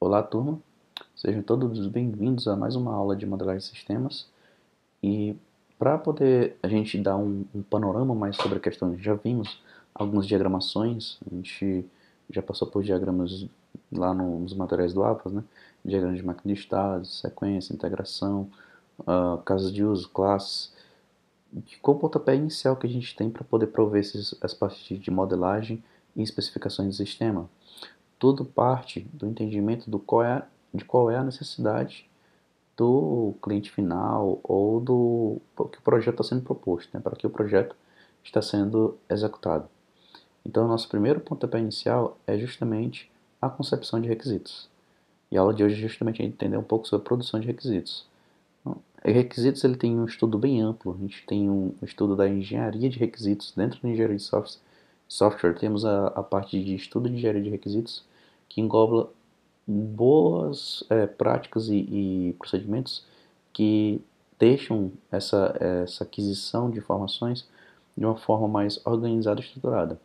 Olá, turma. Sejam todos bem-vindos a mais uma aula de modelagem de sistemas. E para poder a gente dar um panorama mais sobre a questão, já vimos algumas diagramações, a gente já passou por diagramas lá nos materiais do APAS, né? Diagramas de máquina de estados, sequência, integração, casos de uso, classes. Qual o pontapé inicial que a gente tem para poder prover as partes de modelagem e especificações do sistema? Tudo parte do entendimento de qual é a necessidade do cliente final ou do que o projeto está sendo proposto, né, para que o projeto está sendo executado. Então, o nosso primeiro pontapé inicial é justamente a concepção de requisitos. E a aula de hoje é justamente entender um pouco sobre a produção de requisitos. Então, requisitos ele tem um estudo bem amplo. A gente tem um estudo da engenharia de requisitos. Dentro da engenharia de software temos a parte de estudo de engenharia de requisitos, que engloba boas práticas e procedimentos que deixam essa aquisição de informações de uma forma mais organizada e estruturada.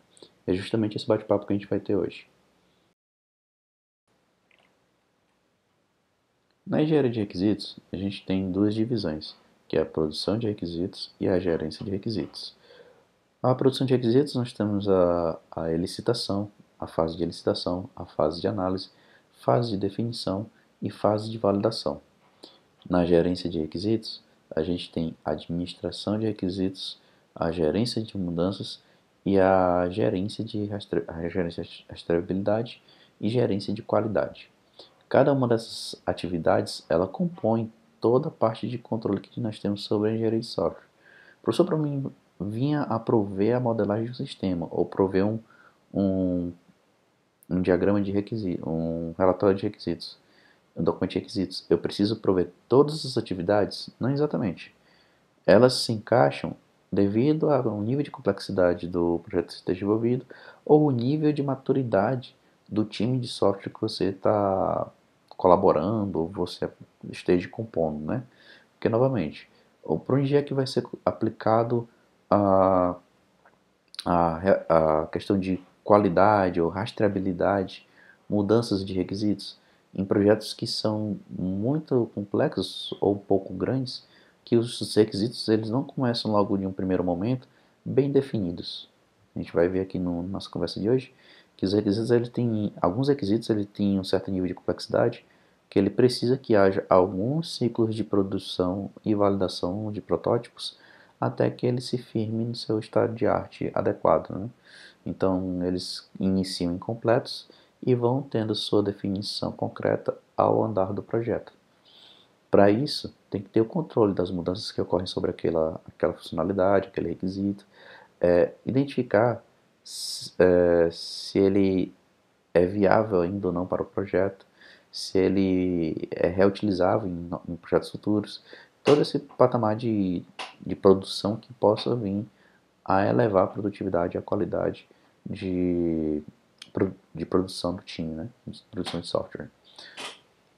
É justamente esse bate-papo que a gente vai ter hoje. Na engenharia de requisitos, a gente tem duas divisões, que é a produção de requisitos e a gerência de requisitos. A produção de requisitos, nós temos a elicitação, a fase de elicitação, a fase de análise, fase de definição e fase de validação. Na gerência de requisitos, a gente tem a administração de requisitos, a gerência de mudanças e a gerência de rastreabilidade e gerência de qualidade. Cada uma dessas atividades, ela compõe toda a parte de controle que nós temos sobre a engenharia de software. O professor, para mim, vinha a prover a modelagem do sistema, ou prover um, um diagrama de requisitos, um relatório de requisitos, um documento de requisitos. Eu preciso prover todas as atividades? Não exatamente. Elas se encaixam devido ao nível de complexidade do projeto que esteja envolvido ou o nível de maturidade do time de software que você está colaborando ou você esteja compondo, né? Porque, novamente, para onde é que vai ser aplicado a, a questão de qualidade ou rastreabilidade, mudanças de requisitos, em projetos que são muito complexos ou pouco grandes, que os requisitos eles não começam logo de um primeiro momento bem definidos. A gente vai ver aqui na nossa conversa de hoje que os requisitos ele tem alguns requisitos ele tem um certo nível de complexidade que ele precisa que haja alguns ciclos de produção e validação de protótipos até que ele se firme no seu estado de arte adequado, né? Então eles iniciam incompletos e vão tendo sua definição concreta ao andar do projeto. Para isso, tem que ter o controle das mudanças que ocorrem sobre aquela funcionalidade, aquele requisito, identificar se ele é viável ainda ou não para o projeto, se ele é reutilizável em projetos futuros, todo esse patamar de produção que possa vir a elevar a produtividade e a qualidade de, de produção do time, né? De produção de software.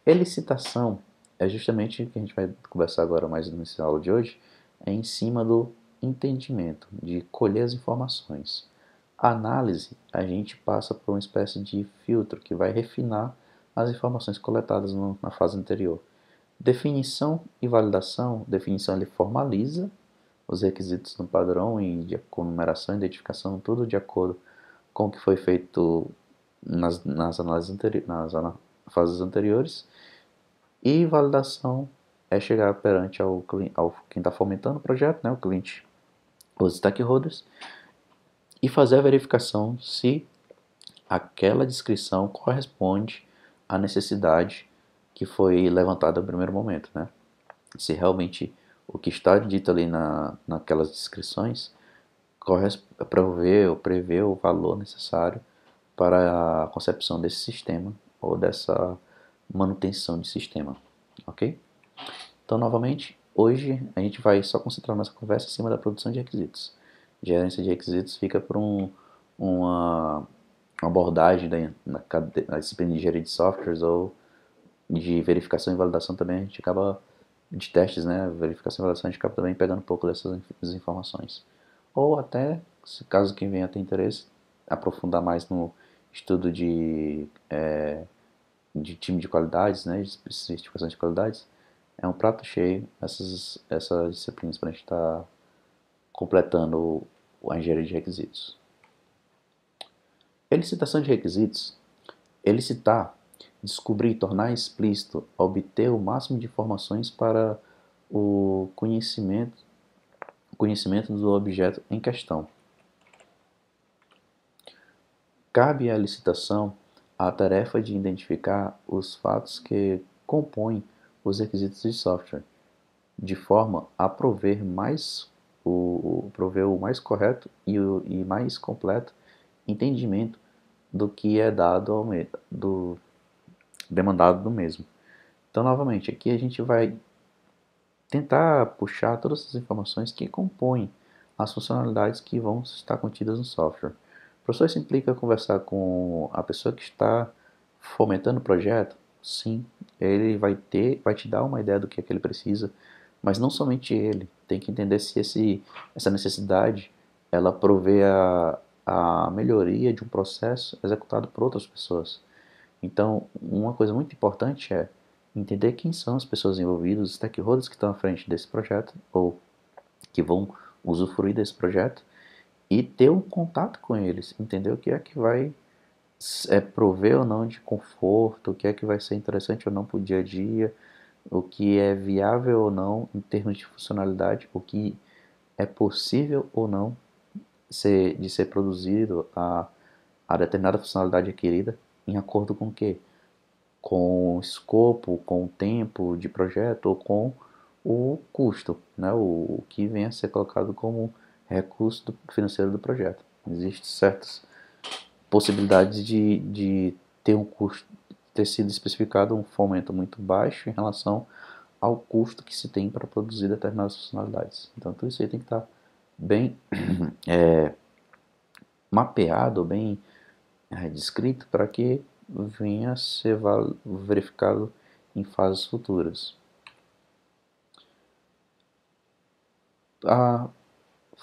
Elicitação é justamente o que a gente vai conversar agora mais nessa aula de hoje, é em cima do entendimento, de colher as informações. A análise, a gente passa por uma espécie de filtro que vai refinar as informações coletadas na fase anterior. Definição e validação, definição ele formaliza os requisitos no padrão e com numeração, identificação, tudo de acordo com o que foi feito nas análises fases anteriores. E validação é chegar perante ao quem está fomentando o projeto, né, o cliente, os stakeholders, e fazer a verificação se aquela descrição corresponde à necessidade que foi levantada no primeiro momento, né? Se realmente o que está dito ali naquelas descrições prevê o valor necessário para a concepção desse sistema ou dessa manutenção de sistema, ok? Então, novamente, hoje a gente vai só concentrar nossa conversa em cima da produção de requisitos. Gerência de requisitos fica por uma abordagem na disciplina de engenharia de softwares ou de verificação e validação também, a gente acaba, de testes, né, verificação e validação, a gente acaba também pegando um pouco dessas informações. Ou até, se caso quem venha ter interesse, aprofundar mais no estudo de de time de qualidades, né, de certificação de qualidades, é um prato cheio essas disciplinas para a gente estar completando a engenharia de requisitos. Elicitação de requisitos. Elicitar, descobrir, tornar explícito, obter o máximo de informações para o conhecimento do objeto em questão. Cabe à licitação a tarefa de identificar os fatos que compõem os requisitos de software, de forma a prover o mais correto e mais completo entendimento do que é demandado do mesmo. Então, novamente, aqui a gente vai tentar puxar todas as informações que compõem as funcionalidades que vão estar contidas no software. O professor, isso implica conversar com a pessoa que está fomentando o projeto? Sim, ele vai te dar uma ideia do que é que ele precisa, mas não somente ele, tem que entender se essa necessidade ela provê a melhoria de um processo executado por outras pessoas. Então, uma coisa muito importante é entender quem são as pessoas envolvidas, os stakeholders que estão à frente desse projeto ou que vão usufruir desse projeto e ter um contato com eles, entender o que é que vai prover ou não de conforto, o que é que vai ser interessante ou não para o dia a dia, o que é viável ou não em termos de funcionalidade, o que é possível ou não de ser produzido a determinada funcionalidade requerida, em acordo com o quê? Com o escopo, com o tempo de projeto ou com o custo, né? O que vem a ser colocado como recurso financeiro do projeto. Existem certas possibilidades de ter um custo, ter sido especificado um fomento muito baixo em relação ao custo que se tem para produzir determinadas funcionalidades. Então tudo isso aí tem que estar bem mapeado, bem descrito para que venha a ser verificado em fases futuras. A,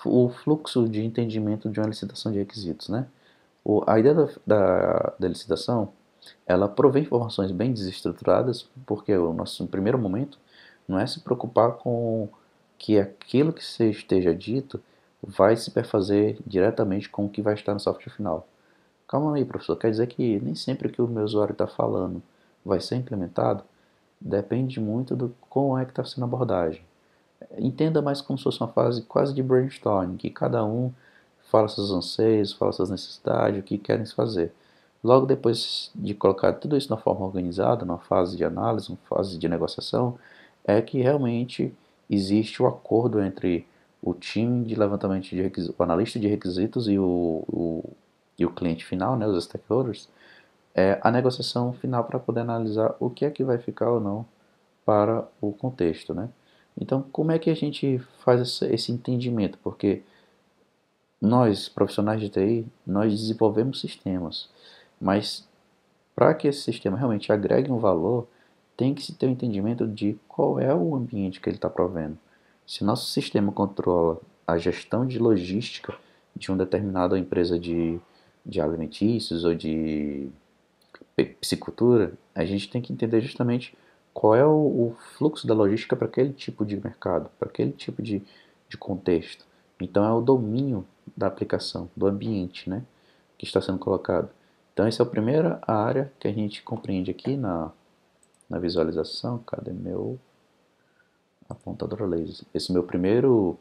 o fluxo de entendimento de uma licitação de requisitos, né? A ideia da licitação, ela provê informações bem desestruturadas, porque o nosso primeiro momento não é se preocupar com que aquilo que se esteja dito vai se perfazer diretamente com o que vai estar no software final. Calma aí, professor, quer dizer que nem sempre o que o meu usuário está falando vai ser implementado? Depende muito do como é que está sendo a abordagem. Entenda mais como se fosse uma fase quase de brainstorming, que cada um fala seus anseios, fala suas necessidades, o que querem fazer. Logo depois de colocar tudo isso na forma organizada, numa fase de análise, uma fase de negociação, é que realmente existe o acordo entre o time de levantamento de requisitos, o analista de requisitos e o cliente final, né, os stakeholders, a negociação final para poder analisar o que é que vai ficar ou não para o contexto, né? Então, como é que a gente faz esse entendimento? Porque nós, profissionais de TI, nós desenvolvemos sistemas, mas para que esse sistema realmente agregue um valor, tem que se ter um entendimento de qual é o ambiente que ele está provendo. Se nosso sistema controla a gestão de logística de uma determinada empresa de alimentícios ou de piscicultura, a gente tem que entender justamente qual é o fluxo da logística para aquele tipo de mercado, para aquele tipo de contexto. Então é o domínio da aplicação, do ambiente, né, que está sendo colocado. Então essa é a primeira área que a gente compreende aqui na visualização. Cadê meu apontador a laser? Esse meu primeiro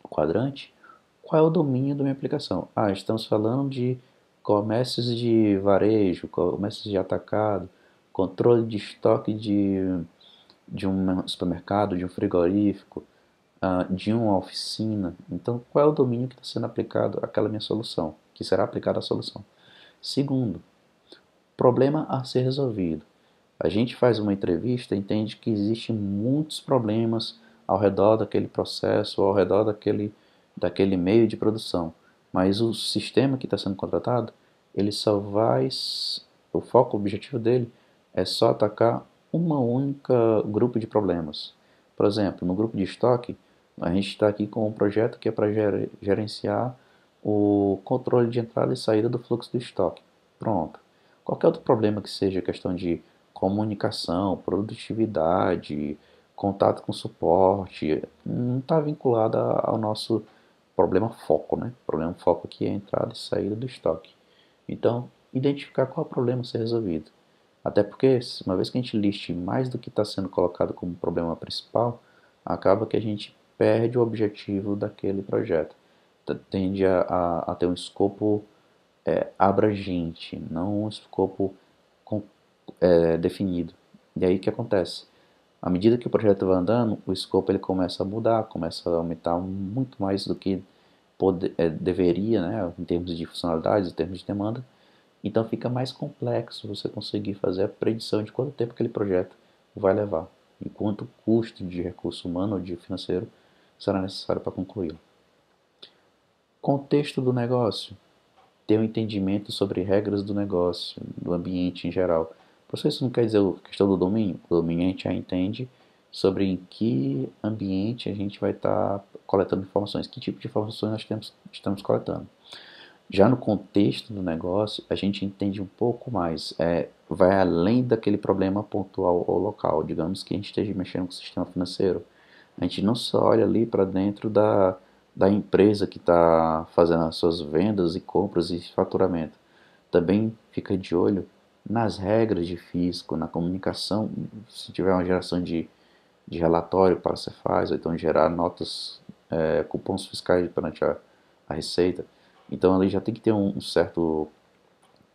quadrante. Qual é o domínio da minha aplicação? Estamos falando de comércios de varejo, comércios de atacado, controle de estoque de um supermercado, de um frigorífico, de uma oficina. Então, qual é o domínio que está sendo aplicado àquela minha solução, que será aplicada à solução? Segundo, problema a ser resolvido. A gente faz uma entrevista e entende que existem muitos problemas ao redor daquele processo, ao redor daquele meio de produção. Mas o sistema que está sendo contratado, ele só vai. O foco, o objetivo dele é só atacar uma única grupo de problemas. Por exemplo, no grupo de estoque, a gente está aqui com um projeto que é para gerenciar o controle de entrada e saída do fluxo do estoque. Pronto. Qualquer outro problema que seja questão de comunicação, produtividade, contato com suporte, não está vinculada ao nosso problema foco, né? O problema foco aqui é a entrada e saída do estoque. Então, identificar qual é o problema a ser resolvido. Até porque, uma vez que a gente liste mais do que está sendo colocado como problema principal, acaba que a gente perde o objetivo daquele projeto. Tende a ter um escopo abrangente, não um escopo definido. E aí o que acontece? À medida que o projeto vai andando, o escopo ele começa a mudar, começa a aumentar muito mais do que deveria, né, em termos de funcionalidades, em termos de demanda. Então fica mais complexo você conseguir fazer a predição de quanto tempo aquele projeto vai levar e quanto custo de recurso humano ou de financeiro será necessário para concluí-lo. Contexto do negócio. Ter um entendimento sobre regras do negócio, do ambiente em geral. Por isso não quer dizer a questão do domínio. O domínio a gente já entende sobre em que ambiente a gente vai estar coletando informações, que tipo de informações nós estamos coletando. Já no contexto do negócio, a gente entende um pouco mais, vai além daquele problema pontual ou local. Digamos que a gente esteja mexendo com o sistema financeiro. A gente não só olha ali para dentro da empresa que está fazendo as suas vendas e compras e faturamento. Também fica de olho nas regras de fisco, na comunicação, se tiver uma geração de relatório para a Cefaz, ou então gerar notas, cupons fiscais perante a Receita. Então ali já tem que ter um certo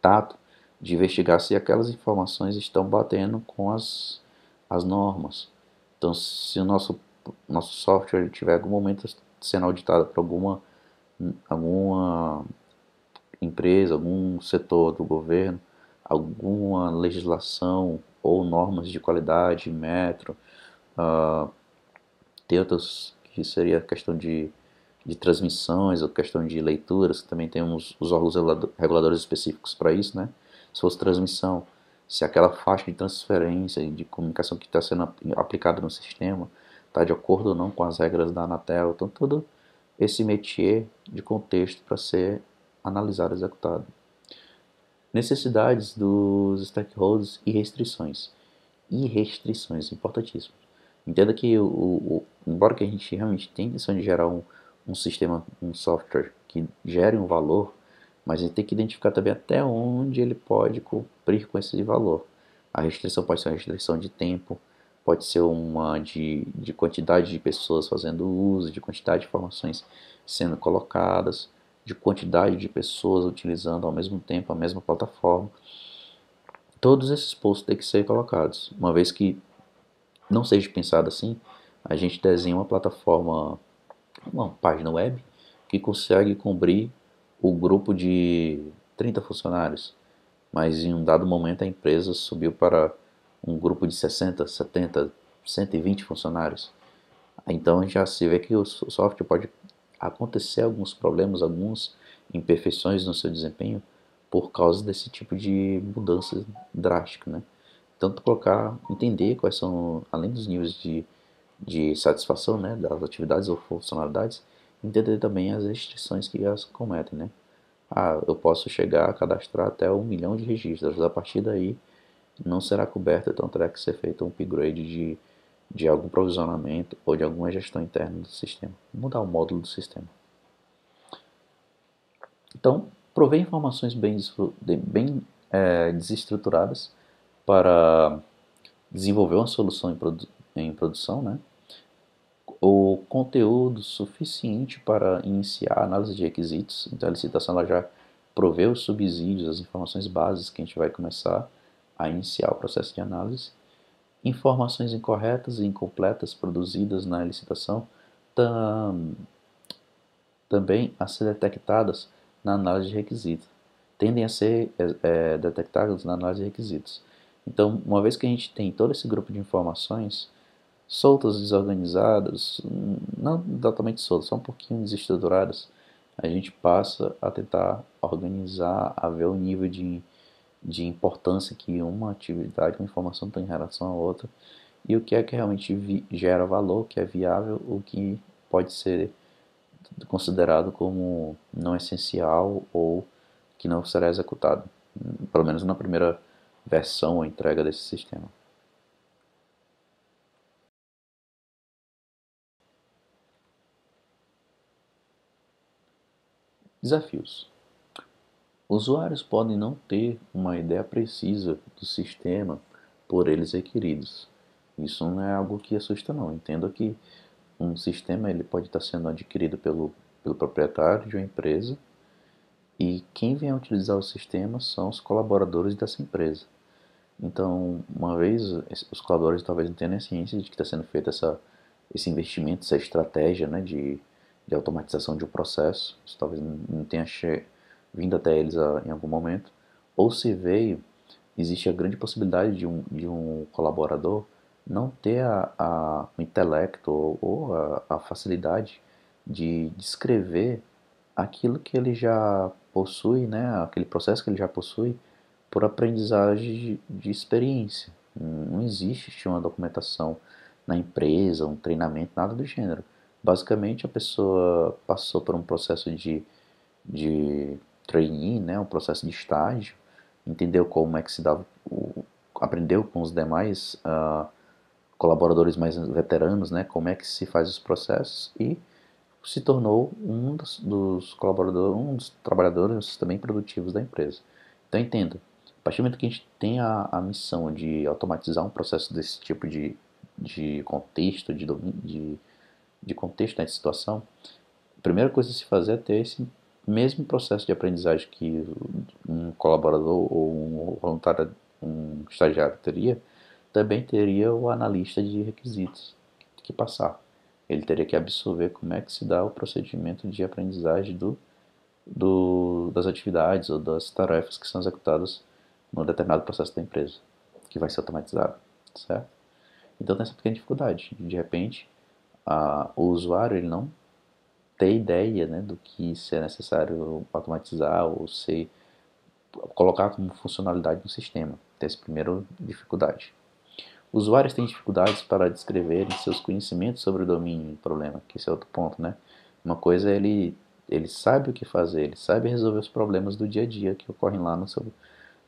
tato de investigar se aquelas informações estão batendo com as normas. Então se o nosso software tiver algum momento sendo auditado por alguma empresa, algum setor do governo, alguma legislação ou normas de qualidade, metro, tem outras que seria a questão de transmissões ou questão de leituras, que também temos os órgãos reguladores específicos para isso, né? Se fosse transmissão, se aquela faixa de transferência e de comunicação que está sendo aplicada no sistema está de acordo ou não com as regras da Anatel. Então, todo esse métier de contexto para ser analisado e executado. Necessidades dos stakeholders e restrições. E restrições, importantíssimo. Entenda que, embora que a gente realmente tenha a intenção de gerar um sistema, um software que gere um valor, mas a gente tem que identificar também até onde ele pode cumprir com esse valor. A restrição pode ser uma restrição de tempo, pode ser uma de quantidade de pessoas fazendo uso, de quantidade de informações sendo colocadas, de quantidade de pessoas utilizando ao mesmo tempo a mesma plataforma. Todos esses pontos têm que ser colocados, uma vez que não seja pensado assim, a gente desenha uma plataforma, uma página web que consegue cobrir o grupo de 30 funcionários, mas em um dado momento a empresa subiu para um grupo de 60, 70, 120 funcionários. Então já se vê que o software pode acontecer alguns problemas, algumas imperfeições no seu desempenho por causa desse tipo de mudança drástica, né? Tanto colocar, entender quais são, além dos níveis de satisfação, né, das atividades ou funcionalidades, entender também as restrições que elas cometem, né? Ah, eu posso chegar a cadastrar até 1 milhão de registros, a partir daí não será coberto, então terá que ser feito um upgrade de algum provisionamento ou de alguma gestão interna do sistema, mudar o módulo do sistema. Então, prover informações bem desestruturadas para desenvolver uma solução em produção, né? O conteúdo suficiente para iniciar a análise de requisitos. Então a licitação ela já provê os subsídios, as informações básicas que a gente vai começar a iniciar o processo de análise. Informações incorretas e incompletas produzidas na licitação também a ser detectadas na análise de requisitos. Tendem a ser detectadas na análise de requisitos. Então, uma vez que a gente tem todo esse grupo de informações soltas, desorganizadas, não totalmente soltas, só um pouquinho desestruturadas, a gente passa a tentar organizar, a ver o nível de importância que uma atividade, uma informação tem em relação à outra, e o que é que realmente gera valor, o que é viável, o que pode ser considerado como não essencial ou que não será executado, pelo menos versão ou entrega desse sistema. Desafios. Usuários podem não ter uma ideia precisa do sistema por eles requeridos. Isso não é algo que assusta não. Entendo que um sistema ele pode estar sendo adquirido pelo proprietário de uma empresa e quem vem a utilizar o sistema são os colaboradores dessa empresa. Então, uma vez os colaboradores talvez não tenham nem ciência de que está sendo feito esse investimento, essa estratégia, né, de automatização de um processo, isso talvez não tenha vindo até eles em algum momento, ou se veio, existe a grande possibilidade de um colaborador não ter o intelecto ou a facilidade de descrever aquilo que ele já possui, né, aquele processo que ele já possui, por aprendizagem de experiência. Não existe uma documentação na empresa, um treinamento, nada do gênero. Basicamente, a pessoa passou por um processo de trainee, né, um processo de estágio, entendeu como é que se dava, aprendeu com os demais colaboradores mais veteranos, né, como é que se faz os processos e se tornou um dos colaboradores, um dos trabalhadores também produtivos da empresa. Então entenda, a partir do momento que a gente tem a missão de automatizar um processo desse tipo de contexto, de contexto, né, de situação, a primeira coisa a se fazer é ter esse mesmo processo de aprendizagem que um colaborador ou um voluntário, um estagiário teria, também teria o analista de requisitos que passar. Ele teria que absorver como é que se dá o procedimento de aprendizagem das atividades ou das tarefas que são executadas num determinado processo da empresa, que vai ser automatizado, certo? Então tem essa pequena dificuldade. De repente, o usuário ele não tem ideia, né, do que se é necessário automatizar ou se colocar como funcionalidade no sistema. Tem essa primeira dificuldade. Usuários têm dificuldades para descreverem seus conhecimentos sobre o domínio do problema, que esse é outro ponto, né? Uma coisa é ele sabe o que fazer, ele sabe resolver os problemas do dia a dia que ocorrem lá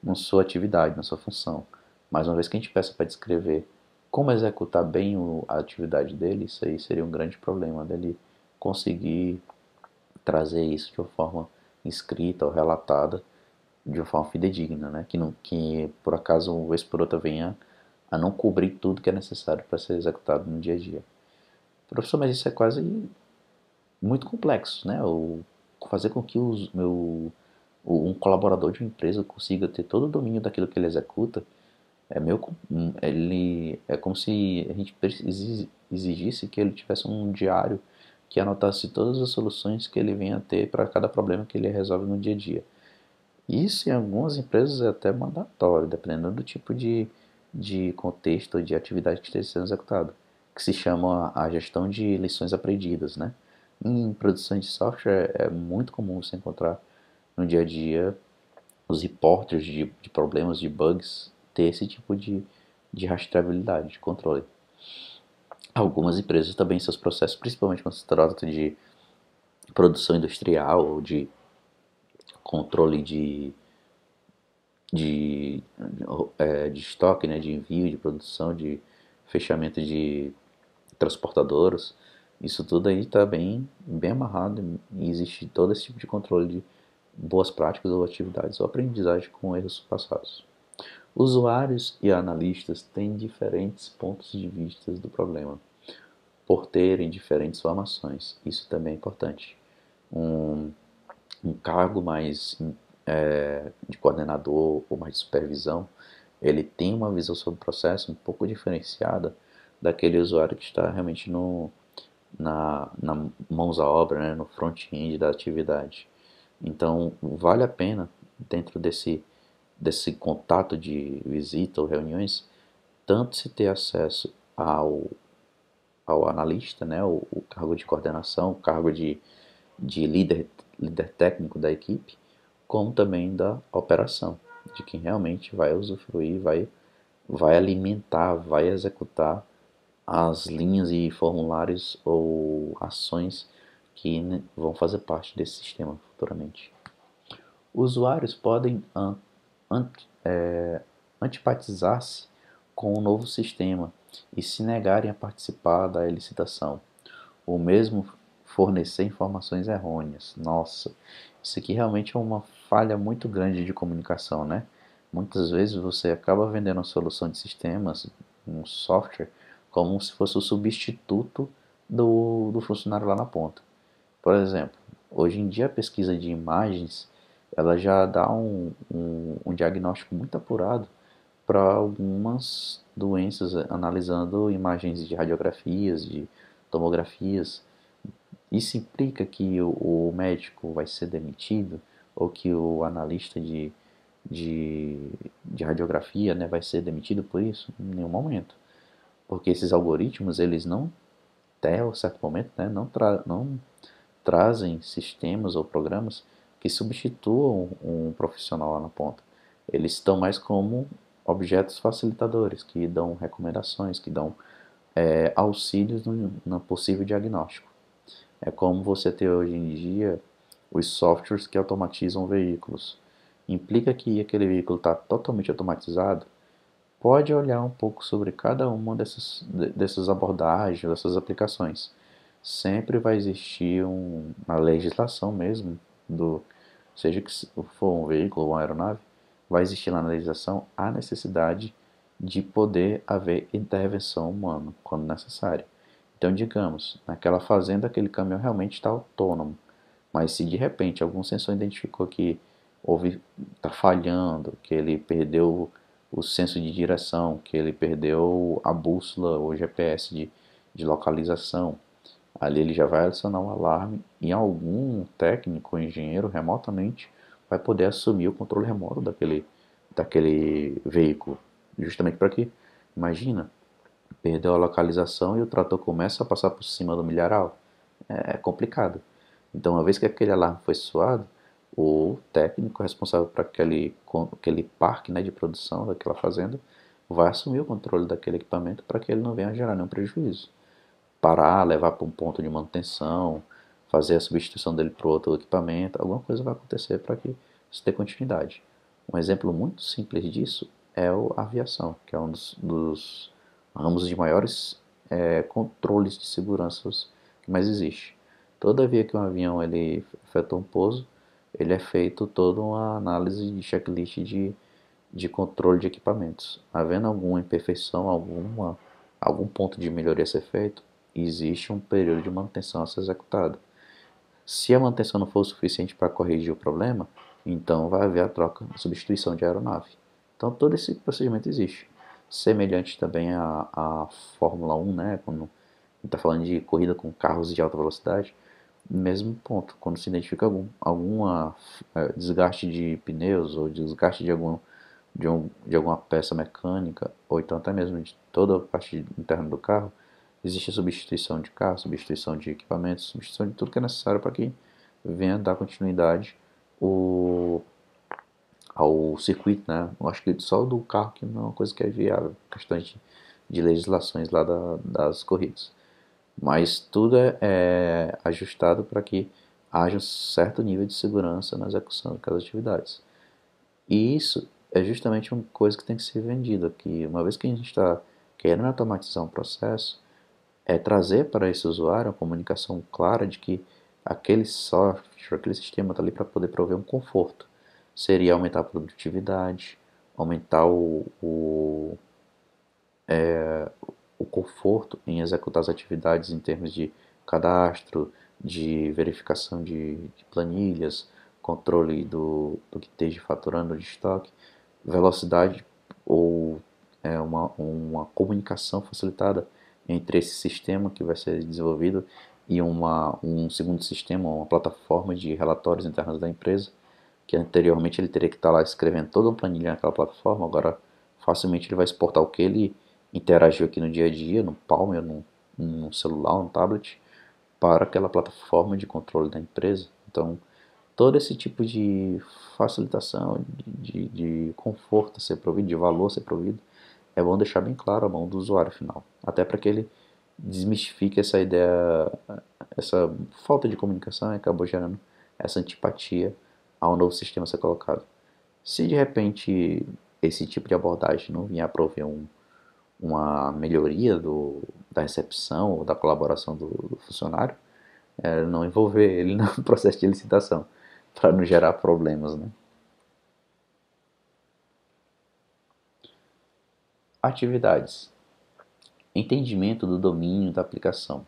na sua atividade, na sua função. Mas uma vez que a gente peça para descrever como executar bem a atividade dele, isso aí seria um grande problema dele conseguir trazer isso de uma forma escrita ou relatada de uma forma fidedigna, né? Que por acaso, uma vez por outra, venha a não cobrir tudo que é necessário para ser executado no dia a dia. Professor, mas isso é quase muito complexo, né? Fazer com que um colaborador de uma empresa consiga ter todo o domínio daquilo que ele executa ele é como se a gente exigisse que ele tivesse um diário que anotasse todas as soluções que ele venha a ter para cada problema que ele resolve no dia a dia. Isso em algumas empresas é até mandatório, dependendo do tipo de contexto ou de atividade que esteja sendo executado, que se chama a gestão de lições aprendidas, né? Em produção de software é muito comum você encontrar no dia a dia os reporters de problemas, de bugs, ter esse tipo de rastreabilidade, de controle. Algumas empresas também, seus processos, principalmente quando se trata de produção industrial ou de controle de, de estoque, né, de envio, de produção, de fechamento de transportadoras, isso tudo aí está bem amarrado e existe todo esse tipo de controle de boas práticas ou atividades ou aprendizagem com erros passados. Usuários e analistas têm diferentes pontos de vista do problema, por terem diferentes formações. Isso também é importante. Um, um cargo mais de coordenador ou mais de supervisão, ele tem uma visão sobre o processo um pouco diferenciada daquele usuário que está realmente na mãos à obra, né, no front-end da atividade. Então, vale a pena, dentro desse contato de visita ou reuniões, tanto se ter acesso ao analista, né, o cargo de coordenação, o cargo de líder técnico da equipe, como também da operação, de quem realmente vai usufruir, vai alimentar, vai executar as linhas e formulários ou ações que vão fazer parte desse sistema futuramente. Usuários podem antipatizar-se com o novo sistema e se negarem a participar da licitação, ou mesmo fornecer informações errôneas. Nossa, isso aqui realmente é uma falha muito grande de comunicação, né? Muitas vezes você acaba vendendo uma solução de sistemas, um software, como se fosse o substituto do funcionário lá na ponta. Por exemplo, hoje em dia a pesquisa de imagens ela já dá um diagnóstico muito apurado para algumas doenças, analisando imagens de radiografias, de tomografias. Isso implica que o médico vai ser demitido ou que o analista de, de radiografia, né, vai ser demitido por isso? Em nenhum momento. Porque esses algoritmos, eles não, até um certo momento, né, não trazem sistemas ou programas que substituam um profissional lá na ponta. Eles estão mais como objetos facilitadores, que dão recomendações, que dão auxílios no possível diagnóstico. É como você ter hoje em dia os softwares que automatizam veículos. Implica que aquele veículo está totalmente automatizado? Pode olhar um pouco sobre cada uma dessas abordagens, dessas aplicações. Sempre vai existir uma legislação mesmo, seja que for um veículo ou uma aeronave, vai existir na legislação a necessidade de poder haver intervenção humana quando necessário. Então, digamos, naquela fazenda aquele caminhão realmente está autônomo, mas se de repente algum sensor identificou que está falhando, que ele perdeu o senso de direção, que ele perdeu a bússola ou GPS de localização, ali ele já vai adicionar um alarme e algum técnico ou engenheiro remotamente vai poder assumir o controle remoto daquele veículo. Justamente para que, imagina, perdeu a localização e o trator começa a passar por cima do milharal. É complicado. Então, uma vez que aquele alarme foi soado, o técnico responsável por aquele parque, né, de produção daquela fazenda vai assumir o controle daquele equipamento para que ele não venha gerar nenhum prejuízo. Parar, levar para um ponto de manutenção, fazer a substituição dele para outro equipamento, alguma coisa vai acontecer para que isso tenha continuidade. Um exemplo muito simples disso é a aviação, que é um dos ramos de maiores controles de segurança que mais existe. Toda vez que um avião ele efetua um pouso, ele é feito toda uma análise de checklist de controle de equipamentos. Havendo alguma imperfeição, algum ponto de melhoria a ser feito, existe um período de manutenção a ser executado. Se a manutenção não for suficiente para corrigir o problema, então vai haver a troca, a substituição de aeronave. Então todo esse procedimento existe. Semelhante também à Fórmula 1, né? Quando a gente está falando de corrida com carros de alta velocidade, mesmo ponto. Quando se identifica alguma desgaste de pneus ou desgaste de alguma peça mecânica, ou então até mesmo de toda a parte interna do carro, existe a substituição de carro, substituição de equipamentos, substituição de tudo que é necessário para que venha dar continuidade o, ao circuito, né? Eu acho que só o do carro que não é uma coisa que é viável, questão de legislações lá das corridas. Mas tudo é ajustado para que haja um certo nível de segurança na execução daquelas atividades. E isso é justamente uma coisa que tem que ser vendida, que uma vez que a gente está querendo automatizar um processo, é trazer para esse usuário uma comunicação clara de que aquele software, aquele sistema está ali para poder prover um conforto. Seria aumentar a produtividade, aumentar o conforto em executar as atividades em termos de cadastro, de verificação de planilhas, controle do que esteja faturando de estoque, velocidade ou uma comunicação facilitada entre esse sistema que vai ser desenvolvido e um segundo sistema, uma plataforma de relatórios internos da empresa, que anteriormente ele teria que estar lá escrevendo toda uma planilha naquela plataforma, agora facilmente ele vai exportar o que ele interagiu aqui no dia a dia, no Palm, no celular, no tablet, para aquela plataforma de controle da empresa. Então, todo esse tipo de facilitação, de conforto a ser provido, de valor a ser provido, é bom deixar bem claro à mão do usuário final. Até para que ele desmistifique essa ideia, essa falta de comunicação e acabou gerando essa antipatia ao novo sistema a ser colocado. Se de repente esse tipo de abordagem não vier a prover uma melhoria da recepção ou da colaboração do funcionário, não envolver ele no processo de licitação, para não gerar problemas, né? Atividades. Entendimento do domínio da aplicação.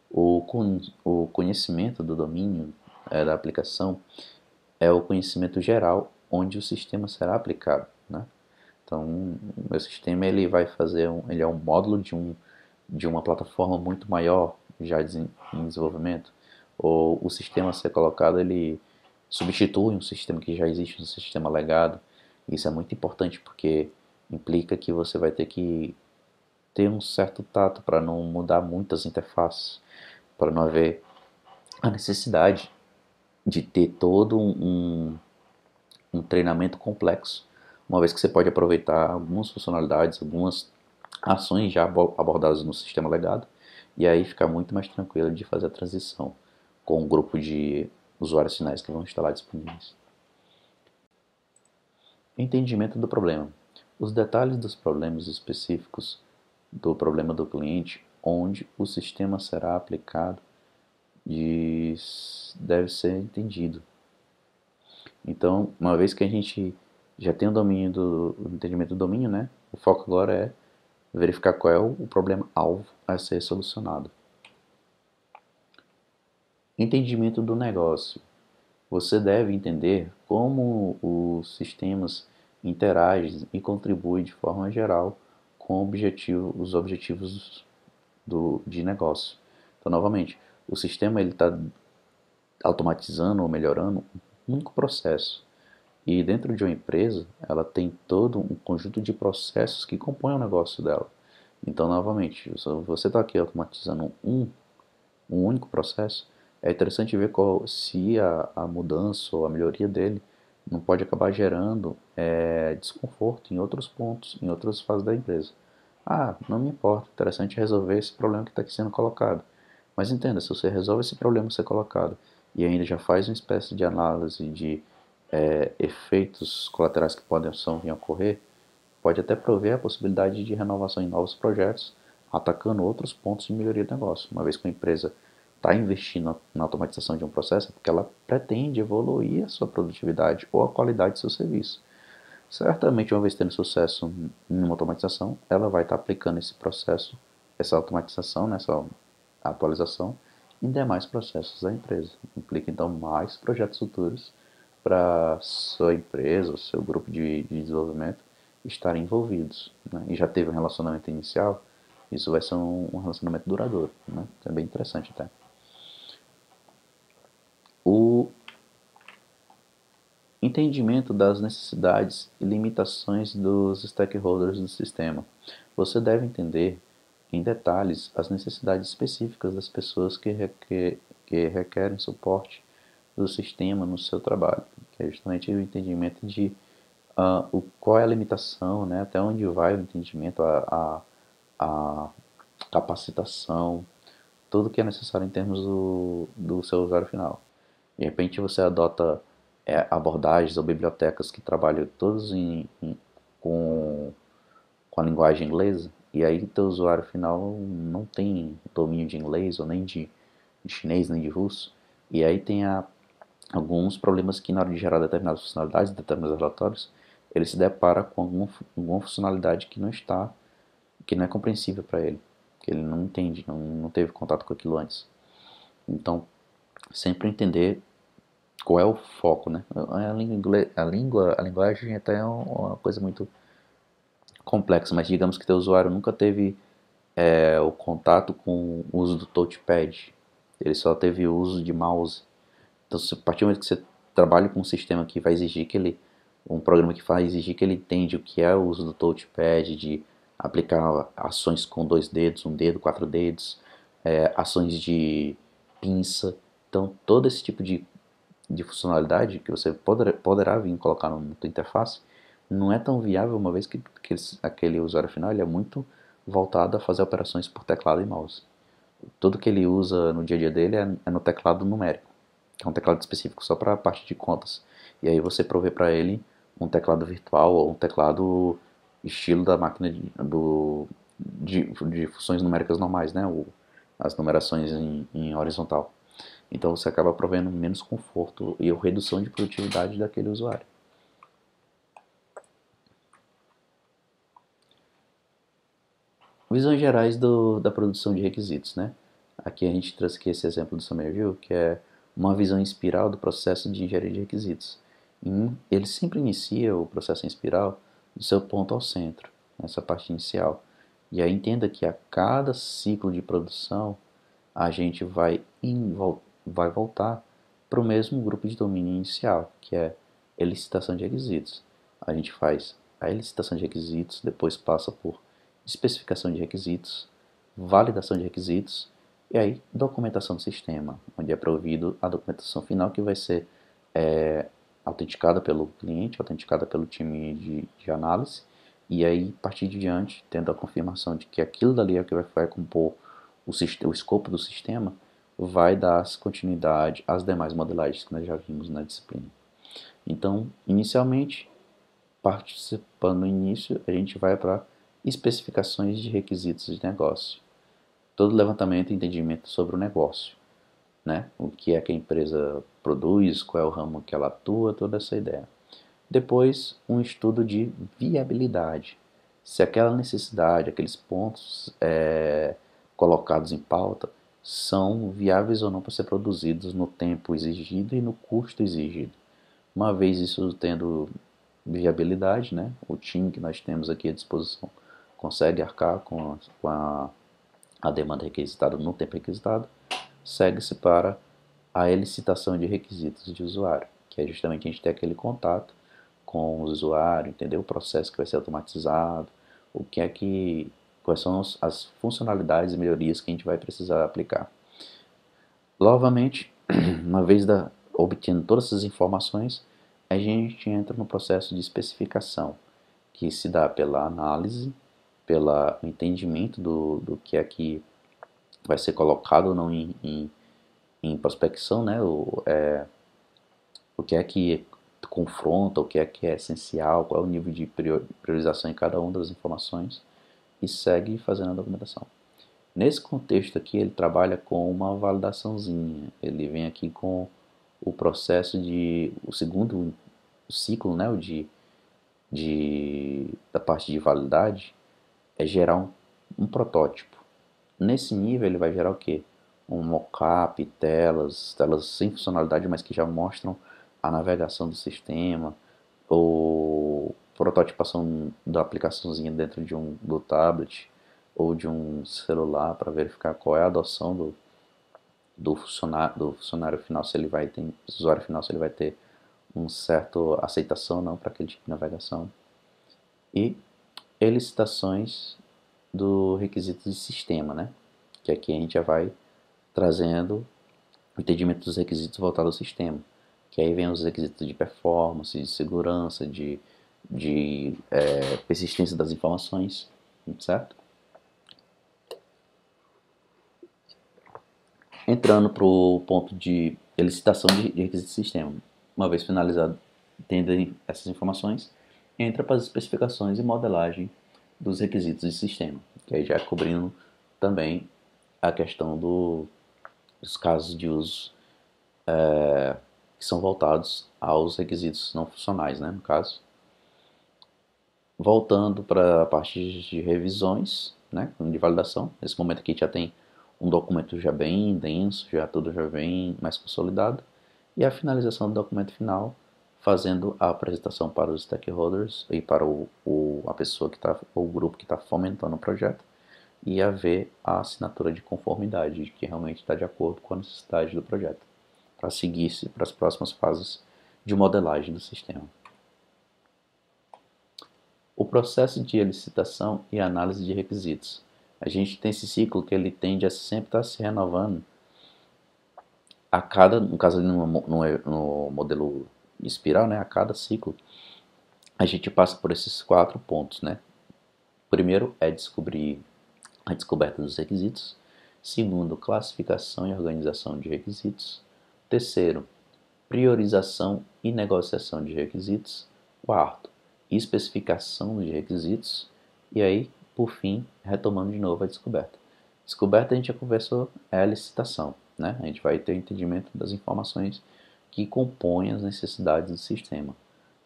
O conhecimento do domínio da aplicação é o conhecimento geral onde o sistema será aplicado, né? Então, o meu sistema ele vai fazer ele é um módulo de uma plataforma muito maior já em desenvolvimento, ou o sistema a ser colocado ele substitui um sistema que já existe, um sistema legado. Isso é muito importante porque implica que você vai ter que ter um certo tato para não mudar muitas interfaces, para não haver a necessidade de ter todo um treinamento complexo, uma vez que você pode aproveitar algumas funcionalidades, algumas ações já abordadas no sistema legado, e aí ficar muito mais tranquilo de fazer a transição com o grupo de usuários finais que vão estar lá disponíveis. Entendimento do problema. Os detalhes dos problemas específicos do problema do cliente, onde o sistema será aplicado, deve ser entendido. Então, uma vez que a gente já tem o entendimento do domínio, né? O foco agora é verificar qual é o problema-alvo a ser solucionado. Entendimento do negócio. Você deve entender como os sistemas interagem e contribuem de forma geral com os objetivos de negócio. Então, novamente, o sistema está automatizando ou melhorando um único processo. E dentro de uma empresa, ela tem todo um conjunto de processos que compõem o negócio dela. Então, novamente, se você está aqui automatizando um único processo, é interessante ver se a mudança ou a melhoria dele não pode acabar gerando desconforto em outros pontos, em outras fases da empresa. Ah, não me importa, interessante resolver esse problema que está aqui sendo colocado. Mas entenda, se você resolve esse problema ser colocado e ainda já faz uma espécie de análise de efeitos colaterais que podem vir a ocorrer, pode até prover a possibilidade de renovação em novos projetos, atacando outros pontos de melhoria do negócio. Uma vez que a empresa está investindo na automatização de um processo, é porque ela pretende evoluir a sua produtividade ou a qualidade do seu serviço. Certamente, uma vez tendo sucesso em uma automatização, ela vai estar aplicando esse processo, essa automatização, essa atualização, em demais processos da empresa. Implica, então, mais projetos futuros para sua empresa, o seu grupo de desenvolvimento estarem envolvidos. Né? E já teve um relacionamento inicial, isso vai ser um relacionamento duradouro. Né? É bem interessante até. O entendimento das necessidades e limitações dos stakeholders do sistema. Você deve entender em detalhes as necessidades específicas das pessoas que requerem suporte do sistema no seu trabalho, que é justamente o entendimento de qual é a limitação, né, até onde vai o entendimento, a capacitação, tudo que é necessário em termos do seu usuário final. De repente você adota abordagens ou bibliotecas que trabalham todos com, com a linguagem inglesa, e aí o teu usuário final não tem domínio de inglês ou nem de chinês nem de russo, e aí tem alguns problemas que na hora de gerar determinadas funcionalidades, determinados relatórios, ele se depara com alguma funcionalidade que não é compreensível para ele, que ele não entende, não teve contato com aquilo antes. Então, sempre entender qual é o foco, né? A linguagem até é uma coisa muito complexa, mas digamos que teu usuário nunca teve o contato com o uso do touchpad, ele só teve o uso de mouse. Então, a partir do momento que você trabalha com um sistema que vai exigir um programa que vai exigir que ele entende o que é o uso do touchpad, de aplicar ações com 2 dedos, 1 dedo, 4 dedos, ações de pinça. Então, todo esse tipo de funcionalidade que você poderá vir colocar na tua interface não é tão viável, uma vez que aquele usuário final ele é muito voltado a fazer operações por teclado e mouse. Tudo que ele usa no dia a dia dele é no teclado numérico, que é um teclado específico só para a parte de contas. E aí você provê para ele um teclado virtual ou um teclado estilo da máquina de funções numéricas normais, né? As numerações em horizontal. Então você acaba provendo menos conforto e redução de produtividade daquele usuário. Visões gerais da produção de requisitos, né? Aqui a gente trouxe aqui esse exemplo do Somerville, que é uma visão em espiral do processo de engenharia de requisitos. Ele sempre inicia o processo em espiral do seu ponto ao centro, nessa parte inicial. E aí entenda que a cada ciclo de produção a gente vai voltar para o mesmo grupo de domínio inicial, que é elicitação de requisitos. A gente faz a elicitação de requisitos, depois passa por especificação de requisitos, validação de requisitos e aí documentação do sistema, onde é provido a documentação final que vai ser autenticada pelo cliente, autenticada pelo time de análise e aí a partir de diante, tendo a confirmação de que aquilo dali é o que vai compor o escopo do sistema, vai dar continuidade às demais modelagens que nós já vimos na disciplina. Então, inicialmente, participando no início, a gente vai para especificações de requisitos de negócio. Todo levantamento e entendimento sobre o negócio, né? O que é que a empresa produz, qual é o ramo que ela atua, toda essa ideia. Depois, um estudo de viabilidade. Se aquela necessidade, aqueles pontos colocados em pauta, são viáveis ou não para ser produzidos no tempo exigido e no custo exigido. Uma vez isso tendo viabilidade, né, o time que nós temos aqui à disposição consegue arcar a demanda requisitada no tempo requisitado, segue-se para a elicitação de requisitos de usuário, que é justamente a gente ter aquele contato com o usuário, entender o processo que vai ser automatizado, o que é que quais são as funcionalidades e melhorias que a gente vai precisar aplicar. Novamente, uma vez obtendo todas essas informações, a gente entra no processo de especificação, que se dá pela análise, pelo entendimento do que é que vai ser colocado ou não em prospecção, né? O que é que confronta, o que é essencial, qual é o nível de priorização em cada uma das informações e segue fazendo a documentação. Nesse contexto aqui, ele trabalha com uma validaçãozinha. Ele vem aqui com o processo o segundo ciclo, né, da parte de validade, é gerar um protótipo. Nesse nível, ele vai gerar o quê? Um mockup, telas sem funcionalidade, mas que já mostram a navegação do sistema, ou prototipação da aplicaçãozinha dentro do tablet ou de um celular para verificar qual é a adoção do funcionário final, se ele vai ter, do usuário final, se ele vai ter um certo aceitação ou não para aquele tipo de navegação. E elicitações do requisito de sistema, né? Que aqui a gente já vai trazendo o entendimento dos requisitos voltados ao sistema. Que aí vem os requisitos de performance, de segurança, de persistência das informações, certo? Entrando para o ponto de elicitação de requisitos de sistema. Uma vez finalizado, tendo essas informações, entra para as especificações e modelagem dos requisitos de sistema, que aí já cobrindo também a questão dos casos de uso que são voltados aos requisitos não funcionais, né, no caso. Voltando para a parte de revisões, né, de validação. Nesse momento aqui já tem um documento já bem denso, já tudo já bem mais consolidado. E a finalização do documento final, fazendo a apresentação para os stakeholders e para a pessoa que está, o grupo que está fomentando o projeto, e haver a assinatura de conformidade, de que realmente está de acordo com a necessidade do projeto, para seguir-se para as próximas fases de modelagem do sistema. O processo de licitação e análise de requisitos. A gente tem esse ciclo que ele tende a sempre estar se renovando a cada, no caso ali no modelo espiral, né, a cada ciclo, a gente passa por esses 4 pontos, né? Primeiro é descobrir a descoberta dos requisitos. Segundo, classificação e organização de requisitos. Terceiro, priorização e negociação de requisitos. Quarto, especificação de requisitos. E aí, por fim, retomando de novo a descoberta. Descoberta a gente já conversou, é a licitação, né? A gente vai ter o entendimento das informações que compõem as necessidades do sistema.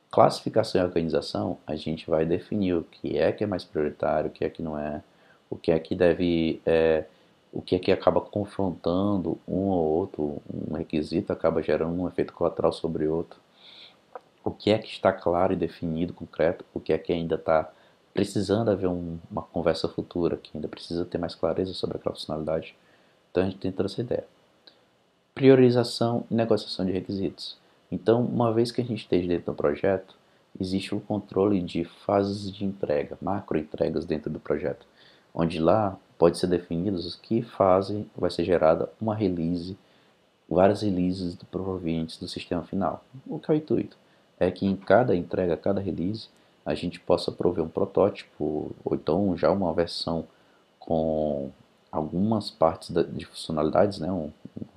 Classificação e organização, a gente vai definir o que é mais prioritário, o que não é, o que é que deve, o que é que acaba confrontando um ou outro, um requisito acaba gerando um efeito colateral sobre outro. O que é que está claro e definido, concreto, o que é que ainda está precisando haver uma conversa futura, que ainda precisa ter mais clareza sobre aquela funcionalidade. Então a gente tem toda essa ideia. Priorização e negociação de requisitos. Então, uma vez que a gente esteja dentro do projeto, existe o controle de fases de entrega, macro entregas dentro do projeto, onde lá pode ser definidos que fase vai ser gerada uma release, várias releases provenientes do sistema final. O que é o intuito? É que em cada entrega, cada release, a gente possa prover um protótipo, ou então já uma versão com algumas partes de funcionalidades, né, uma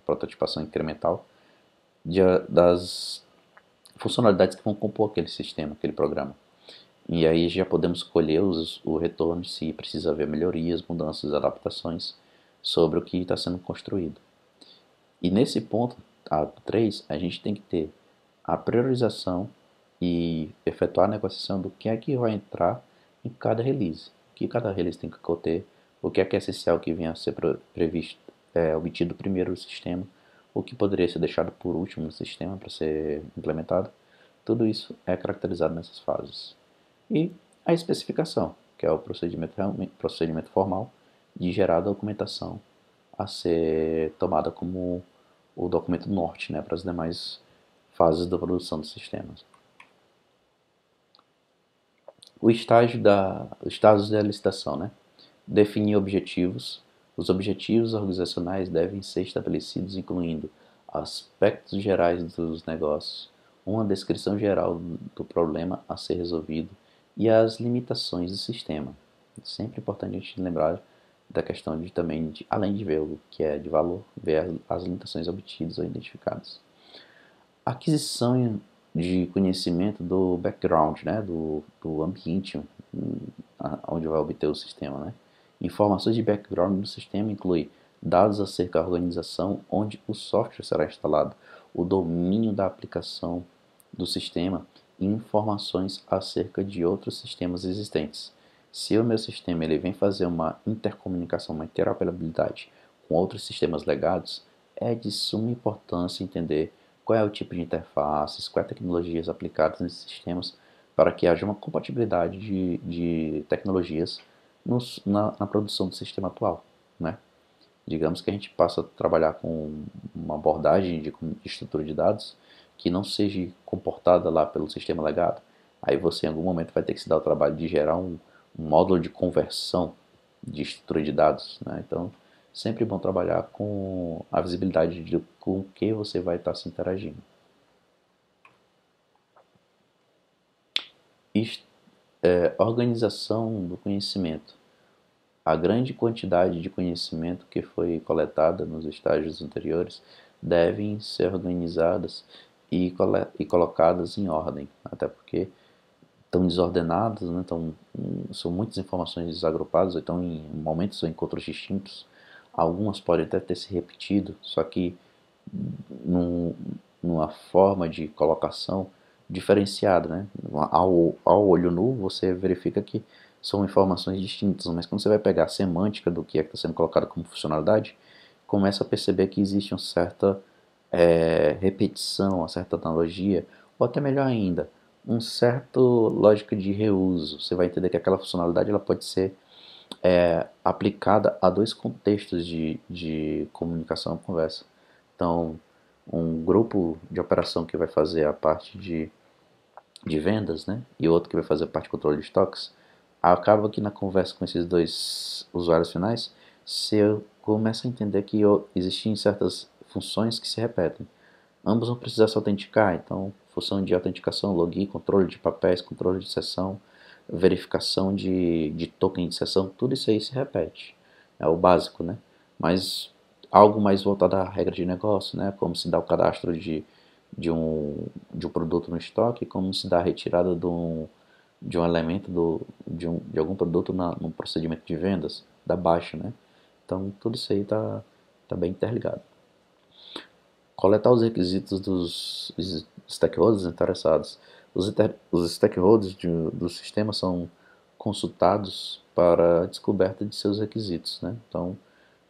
prototipação incremental das funcionalidades que vão compor aquele sistema, aquele programa. E aí já podemos escolher o retorno se precisa haver melhorias, mudanças, adaptações sobre o que está sendo construído. E nesse ponto, a 3, a gente tem que ter a priorização e efetuar a negociação do que é que vai entrar em cada release. O que cada release tem que conter, o que é essencial que venha a ser previsto, obtido primeiro no sistema, o que poderia ser deixado por último no sistema para ser implementado. Tudo isso é caracterizado nessas fases. E a especificação, que é o procedimento formal de gerar a documentação a ser tomada como o documento norte, né, para as demais fases da produção dos sistemas. Os estágios da licitação, né? Definir objetivos. Os objetivos organizacionais devem ser estabelecidos incluindo aspectos gerais dos negócios, uma descrição geral do problema a ser resolvido e as limitações do sistema. É sempre importante a gente lembrar da questão de também, além de ver o que é de valor, ver as limitações obtidas ou identificadas. Aquisição de conhecimento do background, né, do ambiente onde vai obter o sistema. Né? Informações de background do sistema inclui dados acerca da organização onde o software será instalado, o domínio da aplicação do sistema e informações acerca de outros sistemas existentes. Se o meu sistema ele vem fazer uma intercomunicação, uma interoperabilidade com outros sistemas legados, é de suma importância entender qual é o tipo de interfaces, quais tecnologias aplicadas nesses sistemas para que haja uma compatibilidade de tecnologias na produção do sistema atual. Né? Digamos que a gente passa a trabalhar com uma abordagem de estrutura de dados que não seja comportada lá pelo sistema legado. Aí você em algum momento vai ter que se dar o trabalho de gerar um módulo de conversão de estrutura de dados. Né? Então, sempre bom trabalhar com a visibilidade de com o que você vai estar se interagindo. Organização do conhecimento. A grande quantidade de conhecimento que foi coletada nos estágios anteriores devem ser organizadas e colocadas em ordem, até porque estão desordenadas, né? São muitas informações desagrupadas, então em momentos ou encontros distintos. Algumas podem até ter se repetido, só que numa forma de colocação diferenciada. Né? Ao olho nu, você verifica que são informações distintas, mas quando você vai pegar a semântica do que é que está sendo colocado como funcionalidade, começa a perceber que existe uma certa repetição, uma certa analogia, ou até melhor ainda, um certo lógica de reuso. Você vai entender que aquela funcionalidade ela pode ser aplicada a dois contextos de comunicação e conversa. Então, um grupo de operação que vai fazer a parte de vendas, né, e outro que vai fazer a parte de controle de estoques, acaba que na conversa com esses dois usuários finais, você começa a entender que existem certas funções que se repetem. Ambos vão precisar se autenticar, então função de autenticação, login, controle de papéis, controle de sessão, verificação de token de sessão, tudo isso aí se repete. É o básico, né? Mas algo mais voltado à regra de negócio, né? Como se dá o cadastro de um produto no estoque, como se dá a retirada de um elemento de algum produto no procedimento de vendas, da baixa, né? Então, tudo isso aí tá bem interligado. Coletar os requisitos dos stakeholders interessados. Os stakeholders do sistema são consultados para a descoberta de seus requisitos, né? Então,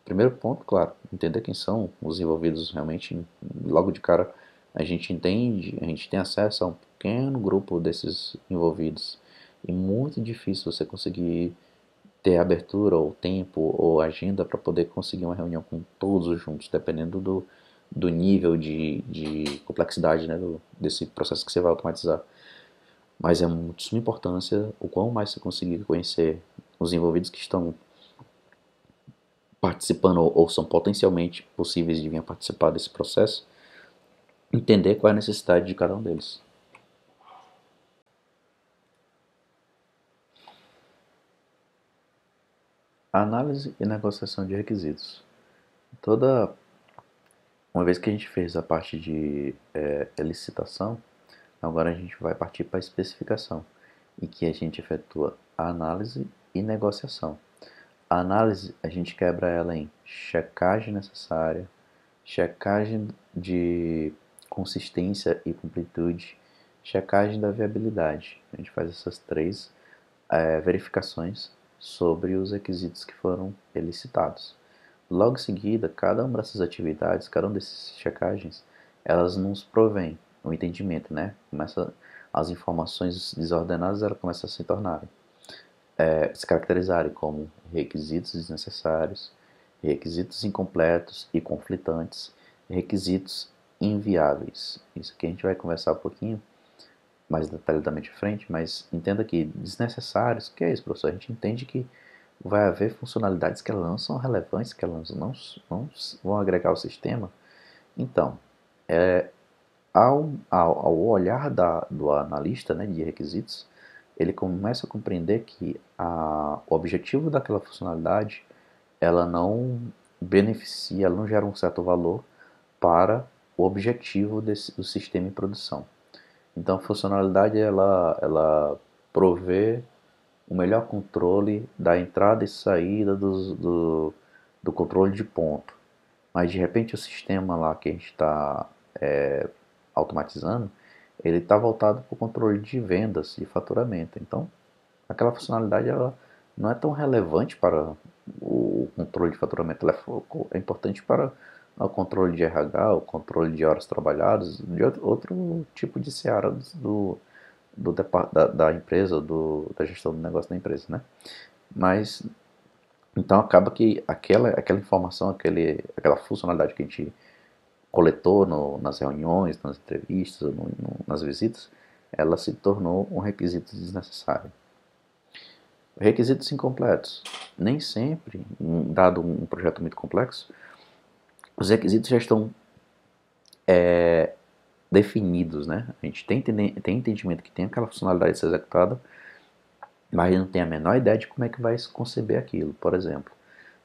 primeiro ponto, claro, entender quem são os envolvidos realmente. Logo de cara, a gente entende, a gente tem acesso a um pequeno grupo desses envolvidos. E muito difícil você conseguir ter abertura, ou tempo, ou agenda para poder conseguir uma reunião com todos juntos, dependendo do nível de complexidade, né, desse processo que você vai automatizar. Mas é de suma importância o quão mais você conseguir conhecer os envolvidos que estão participando ou são potencialmente possíveis de vir a participar desse processo, entender qual é a necessidade de cada um deles. Análise e negociação de requisitos. Toda Uma vez que a gente fez a parte de licitação, agora a gente vai partir para a especificação, em que a gente efetua a análise e negociação. A análise a gente quebra ela em checagem necessária, checagem de consistência e completude, checagem da viabilidade. A gente faz essas três verificações sobre os requisitos que foram elicitados. Logo em seguida, cada uma dessas atividades, cada uma dessas checagens, elas nos provém o entendimento, né? As informações desordenadas elas começam a se tornarem, se caracterizarem como requisitos desnecessários, requisitos incompletos e conflitantes, requisitos inviáveis. Isso aqui a gente vai conversar um pouquinho mais detalhadamente à frente, mas entenda que desnecessários, que é isso, professor? A gente entende que vai haver funcionalidades que elas não são relevantes, que elas não vão agregar ao sistema. Então, ao olhar do analista, né, de requisitos, ele começa a compreender que o objetivo daquela funcionalidade ela não beneficia, ela não gera um certo valor para o objetivo do sistema em produção. Então, a funcionalidade ela provê o melhor controle da entrada e saída do controle de ponto. Mas de repente o sistema lá que a gente está automatizando, ele está voltado para o controle de vendas, de faturamento. Então, aquela funcionalidade ela não é tão relevante para o controle de faturamento, ela é importante para o controle de RH, o controle de horas trabalhadas, de outro tipo de seara da empresa, da gestão do negócio da empresa, né? Mas, então acaba que aquela informação, aquela funcionalidade que a gente coletou nas reuniões, nas entrevistas, nas visitas, ela se tornou um requisito desnecessário. Requisitos incompletos. Nem sempre, dado um projeto muito complexo, os requisitos já estão definidos, né? A gente tem entendimento que tem aquela funcionalidade a ser executada, mas não tem a menor ideia de como é que vai se conceber aquilo. Por exemplo,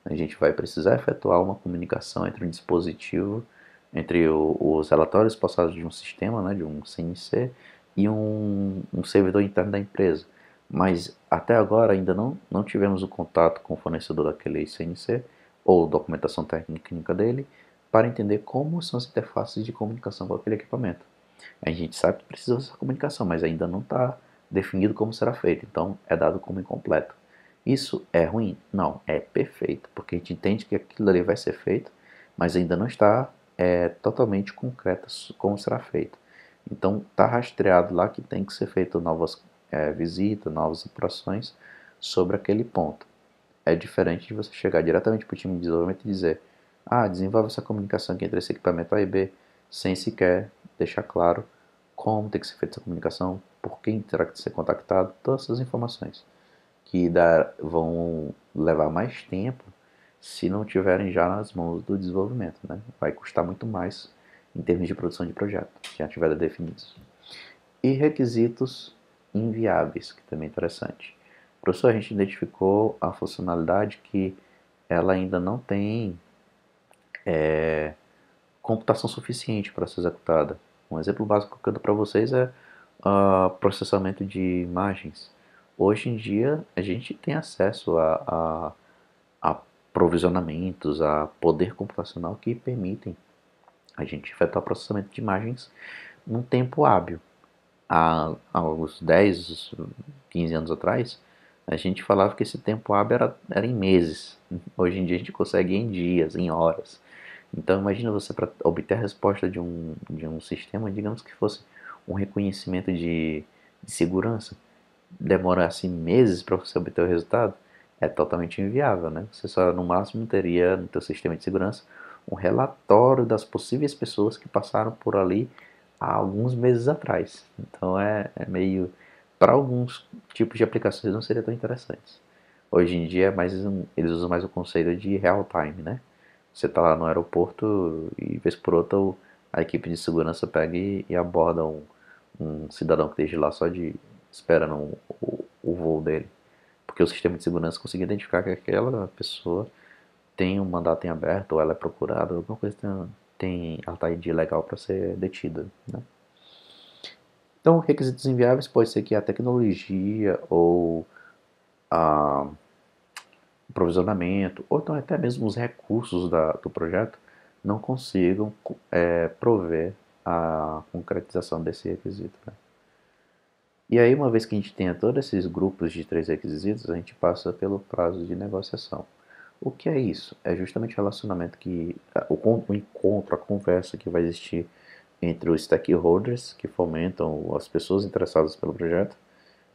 a gente vai precisar efetuar uma comunicação entre um dispositivo, entre os relatórios passados de um sistema, né, de um CNC, e um servidor interno da empresa. Mas até agora ainda não tivemos o contato com o fornecedor daquele CNC, ou documentação técnica dele, para entender como são as interfaces de comunicação com aquele equipamento. A gente sabe que precisa dessa comunicação, mas ainda não está definido como será feito, então é dado como incompleto. Isso é ruim? Não, é perfeito, porque a gente entende que aquilo ali vai ser feito, mas ainda não está totalmente concreto como será feito. Então está rastreado lá que tem que ser feito novas visitas, novas operações sobre aquele ponto. É diferente de você chegar diretamente para o time de desenvolvimento e dizer: desenvolve essa comunicação aqui entre esse equipamento A e B, sem sequer deixar claro como tem que ser feita essa comunicação, por quem terá que ser contactado, todas essas informações que vão levar mais tempo se não tiverem já nas mãos do desenvolvimento, né? Vai custar muito mais em termos de produção de projeto, se já tiver definidos. E requisitos inviáveis, que também é interessante. Professor, a gente identificou a funcionalidade que ela ainda não tem computação suficiente para ser executada. Um exemplo básico que eu dou para vocês é processamento de imagens. Hoje em dia a gente tem acesso a provisionamentos, a poder computacional que permitem a gente efetuar processamento de imagens num tempo hábil. Há uns 10, 15 anos atrás, a gente falava que esse tempo hábil era em meses. Hoje em dia a gente consegue em dias, em horas. Então imagina você para obter a resposta de um sistema, digamos que fosse um reconhecimento de segurança, demorasse meses para você obter o resultado, é totalmente inviável, né? Você só no máximo teria no seu sistema de segurança um relatório das possíveis pessoas que passaram por ali há alguns meses atrás. Então é meio, para alguns tipos de aplicações não seria tão interessantes. Hoje em dia eles usam mais o conceito de real time, né? Você está lá no aeroporto e vez por outra a equipe de segurança pega e aborda um cidadão que esteja lá só de esperando o voo dele. Porque o sistema de segurança conseguiu identificar que aquela pessoa tem um mandato em aberto, ou ela é procurada, alguma coisa ela está de legal para ser detida, né? Então, requisitos inviáveis pode ser que a tecnologia ou a, o provisionamento, ou então até mesmo os recursos do projeto não consigam prover a concretização desse requisito, né? E aí, uma vez que a gente tenha todos esses grupos de 3 requisitos, a gente passa pelo prazo de negociação. O que é isso? É justamente o relacionamento o encontro, a conversa que vai existir entre os stakeholders, que fomentam as pessoas interessadas pelo projeto,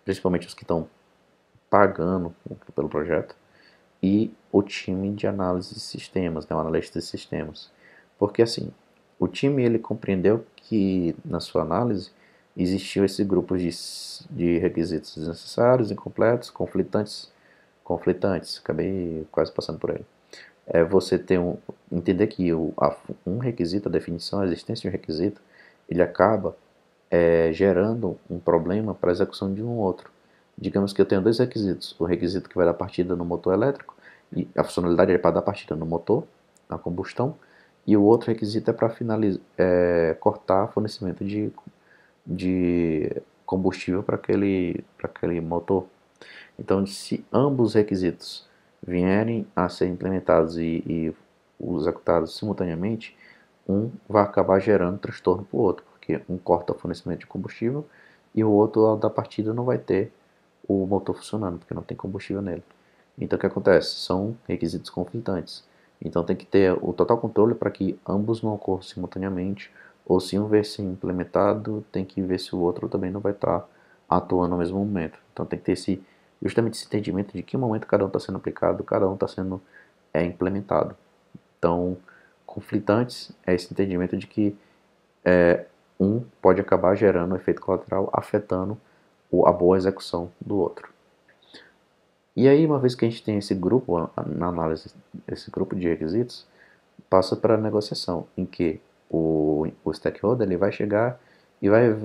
principalmente os que estão pagando pelo projeto, e o time de análise de sistemas, né, o analista de sistemas. Porque assim, o time ele compreendeu que na sua análise existiu esse grupo de requisitos desnecessários, incompletos, conflitantes, acabei quase passando por ele. É você entender que um requisito, a definição, a existência de um requisito, ele acaba gerando um problema para a execução de um outro. Digamos que eu tenho 2 requisitos, o requisito que vai dar partida no motor elétrico, e a funcionalidade é para dar partida no motor, na combustão, e o outro requisito é para cortar fornecimento de combustível para aquele motor. Então, se ambos os requisitos vierem a ser implementados e executados simultaneamente, um vai acabar gerando transtorno para o outro, porque um corta o fornecimento de combustível e o outro, ao dar partida, não vai ter o motor funcionando, porque não tem combustível nele. Então, o que acontece? São requisitos conflitantes. Então, tem que ter o total controle para que ambos não ocorram simultaneamente, ou se um vier ser implementado, tem que ver se o outro também não vai estar atuando no mesmo momento. Então, tem que ter justamente esse entendimento de que momento cada um está sendo aplicado, cada um está sendo implementado. Então, conflitantes é esse entendimento de que um pode acabar gerando um efeito colateral afetando a boa execução do outro. E aí, uma vez que a gente tem esse grupo, na análise, esse grupo de requisitos, passa para a negociação, em que o stakeholder ele vai chegar e vai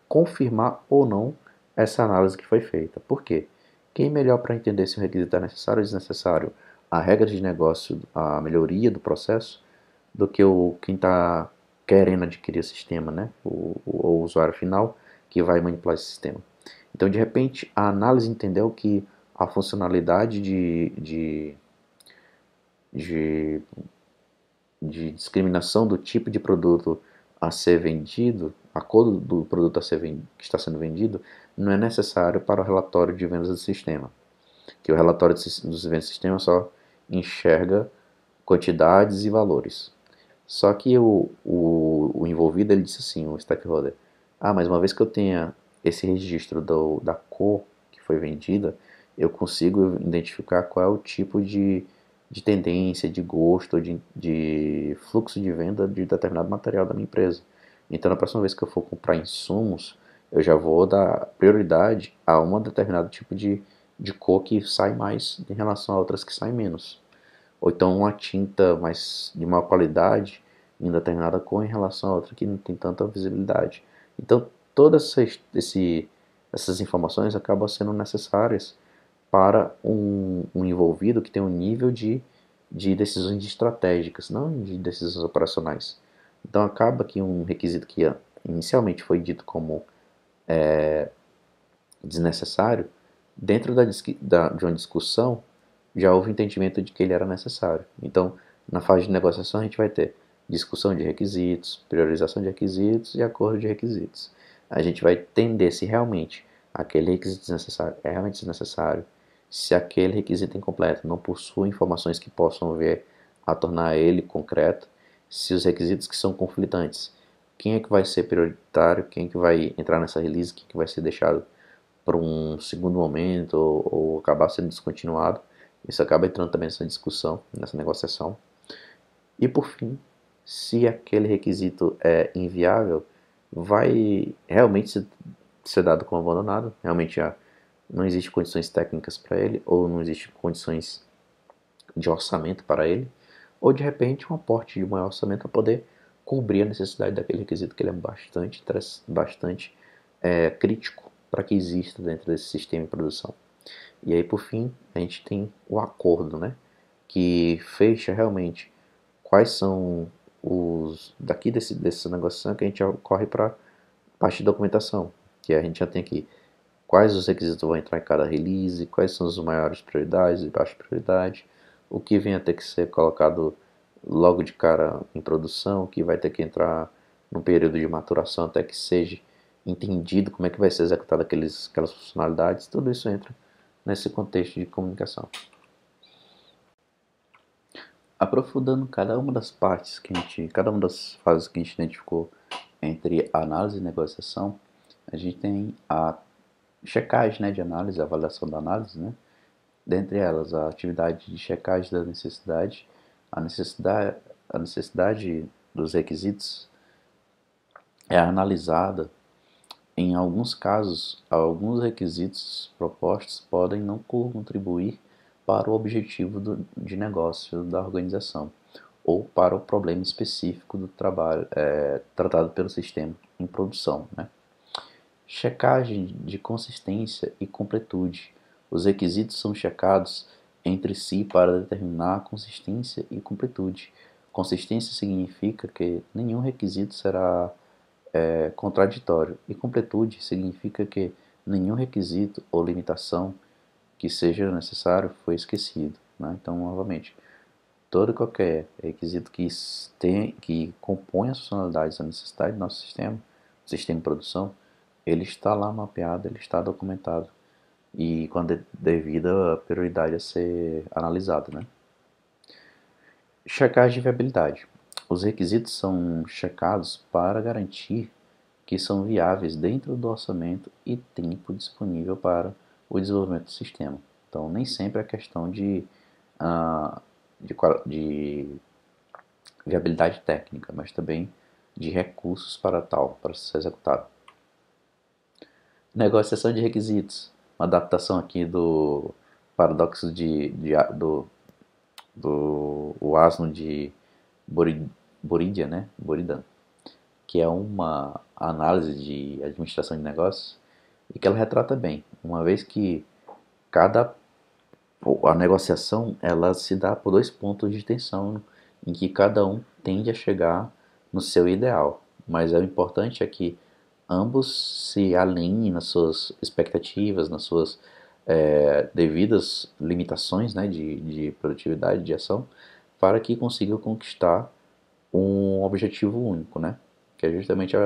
confirmar ou não essa análise que foi feita. Por quê? Quem melhor para entender se o requisito é necessário ou desnecessário, a regra de negócio, a melhoria do processo, do que quem está querendo adquirir o sistema, né? O usuário final que vai manipular esse sistema. Então, de repente, a análise entendeu que a funcionalidade de, de discriminação do tipo de produto a ser vendido, a cor do produto que está sendo vendido, não é necessário para o relatório de vendas do sistema. Que o relatório dos vendas do sistema só enxerga quantidades e valores. Só que o envolvido ele disse assim, o stakeholder, mas uma vez que eu tenha esse registro da cor que foi vendida, eu consigo identificar qual é o tipo de tendência, de gosto, de fluxo de venda de determinado material da minha empresa. Então, na próxima vez que eu for comprar insumos, eu já vou dar prioridade a um determinado tipo de cor que sai mais em relação a outras que saem menos. Ou então uma tinta mais de maior qualidade em determinada cor em relação a outra que não tem tanta visibilidade. Então, todas essas informações acabam sendo necessárias para um envolvido que tem um nível de decisões estratégicas, não de decisões operacionais. Então acaba que um requisito que inicialmente foi dito como desnecessário, dentro de uma discussão já houve entendimento de que ele era necessário. Então, na fase de negociação, a gente vai ter discussão de requisitos, priorização de requisitos e acordo de requisitos. A gente vai entender se realmente aquele requisito desnecessário é realmente desnecessário, se aquele requisito incompleto não possui informações que possam vir a tornar ele concreto, se os requisitos que são conflitantes, quem é que vai ser prioritário, quem é que vai entrar nessa release, quem é que vai ser deixado para um segundo momento ou acabar sendo descontinuado. Isso acaba entrando também nessa discussão, nessa negociação. E por fim, se aquele requisito é inviável, vai realmente ser dado como abandonado. Realmente não existem condições técnicas para ele, ou não existem condições de orçamento para ele, ou de repente um aporte de um maior orçamento para poder cobrir a necessidade daquele requisito que ele é bastante crítico para que exista dentro desse sistema de produção. E aí, por fim, a gente tem o acordo, né, que fecha realmente quais são os daqui dessa negociação que a gente corre para a parte de documentação, que a gente já tem aqui quais os requisitos vão entrar em cada release, quais são as maiores prioridades e baixa prioridade, o que vem a ter que ser colocado logo de cara em produção, o que vai ter que entrar num período de maturação até que seja entendido como é que vai ser executado aquelas funcionalidades, tudo isso entra nesse contexto de comunicação. Aprofundando cada uma das partes cada uma das fases que a gente identificou entre a análise e negociação, a gente tem a checagem, né, de análise, a avaliação da análise, né? Dentre elas, a atividade de checagem da necessidade, a necessidade dos requisitos é analisada. Em alguns casos, alguns requisitos propostos podem não contribuir para o objetivo de negócio da organização ou para o problema específico do trabalho tratado pelo sistema em produção, né? Checagem de consistência e completude. Os requisitos são checados entre si para determinar a consistência e completude. Consistência significa que nenhum requisito será contraditório, e completude significa que nenhum requisito ou limitação que seja necessário foi esquecido, né? Então, novamente, todo e qualquer requisito que compõe as funcionalidades, a necessidade do nosso sistema de produção, ele está lá mapeado, ele está documentado e com a devida prioridade a ser analisado, né? Checagem de viabilidade. Os requisitos são checados para garantir que são viáveis dentro do orçamento e tempo disponível para o desenvolvimento do sistema. Então, nem sempre é questão ah, de viabilidade técnica, mas também de recursos para ser executado. Negociação de requisitos, uma adaptação aqui do paradoxo do asno de Buridan, né? Buridan, que é uma análise de administração de negócios e que ela retrata bem, uma vez que a negociação ela se dá por dois pontos de tensão em que cada um tende a chegar no seu ideal, mas o importante é que ambos se alinhem nas suas expectativas, nas suas devidas limitações, né, de produtividade, de ação, para que consigam conquistar um objetivo único, né? Que é justamente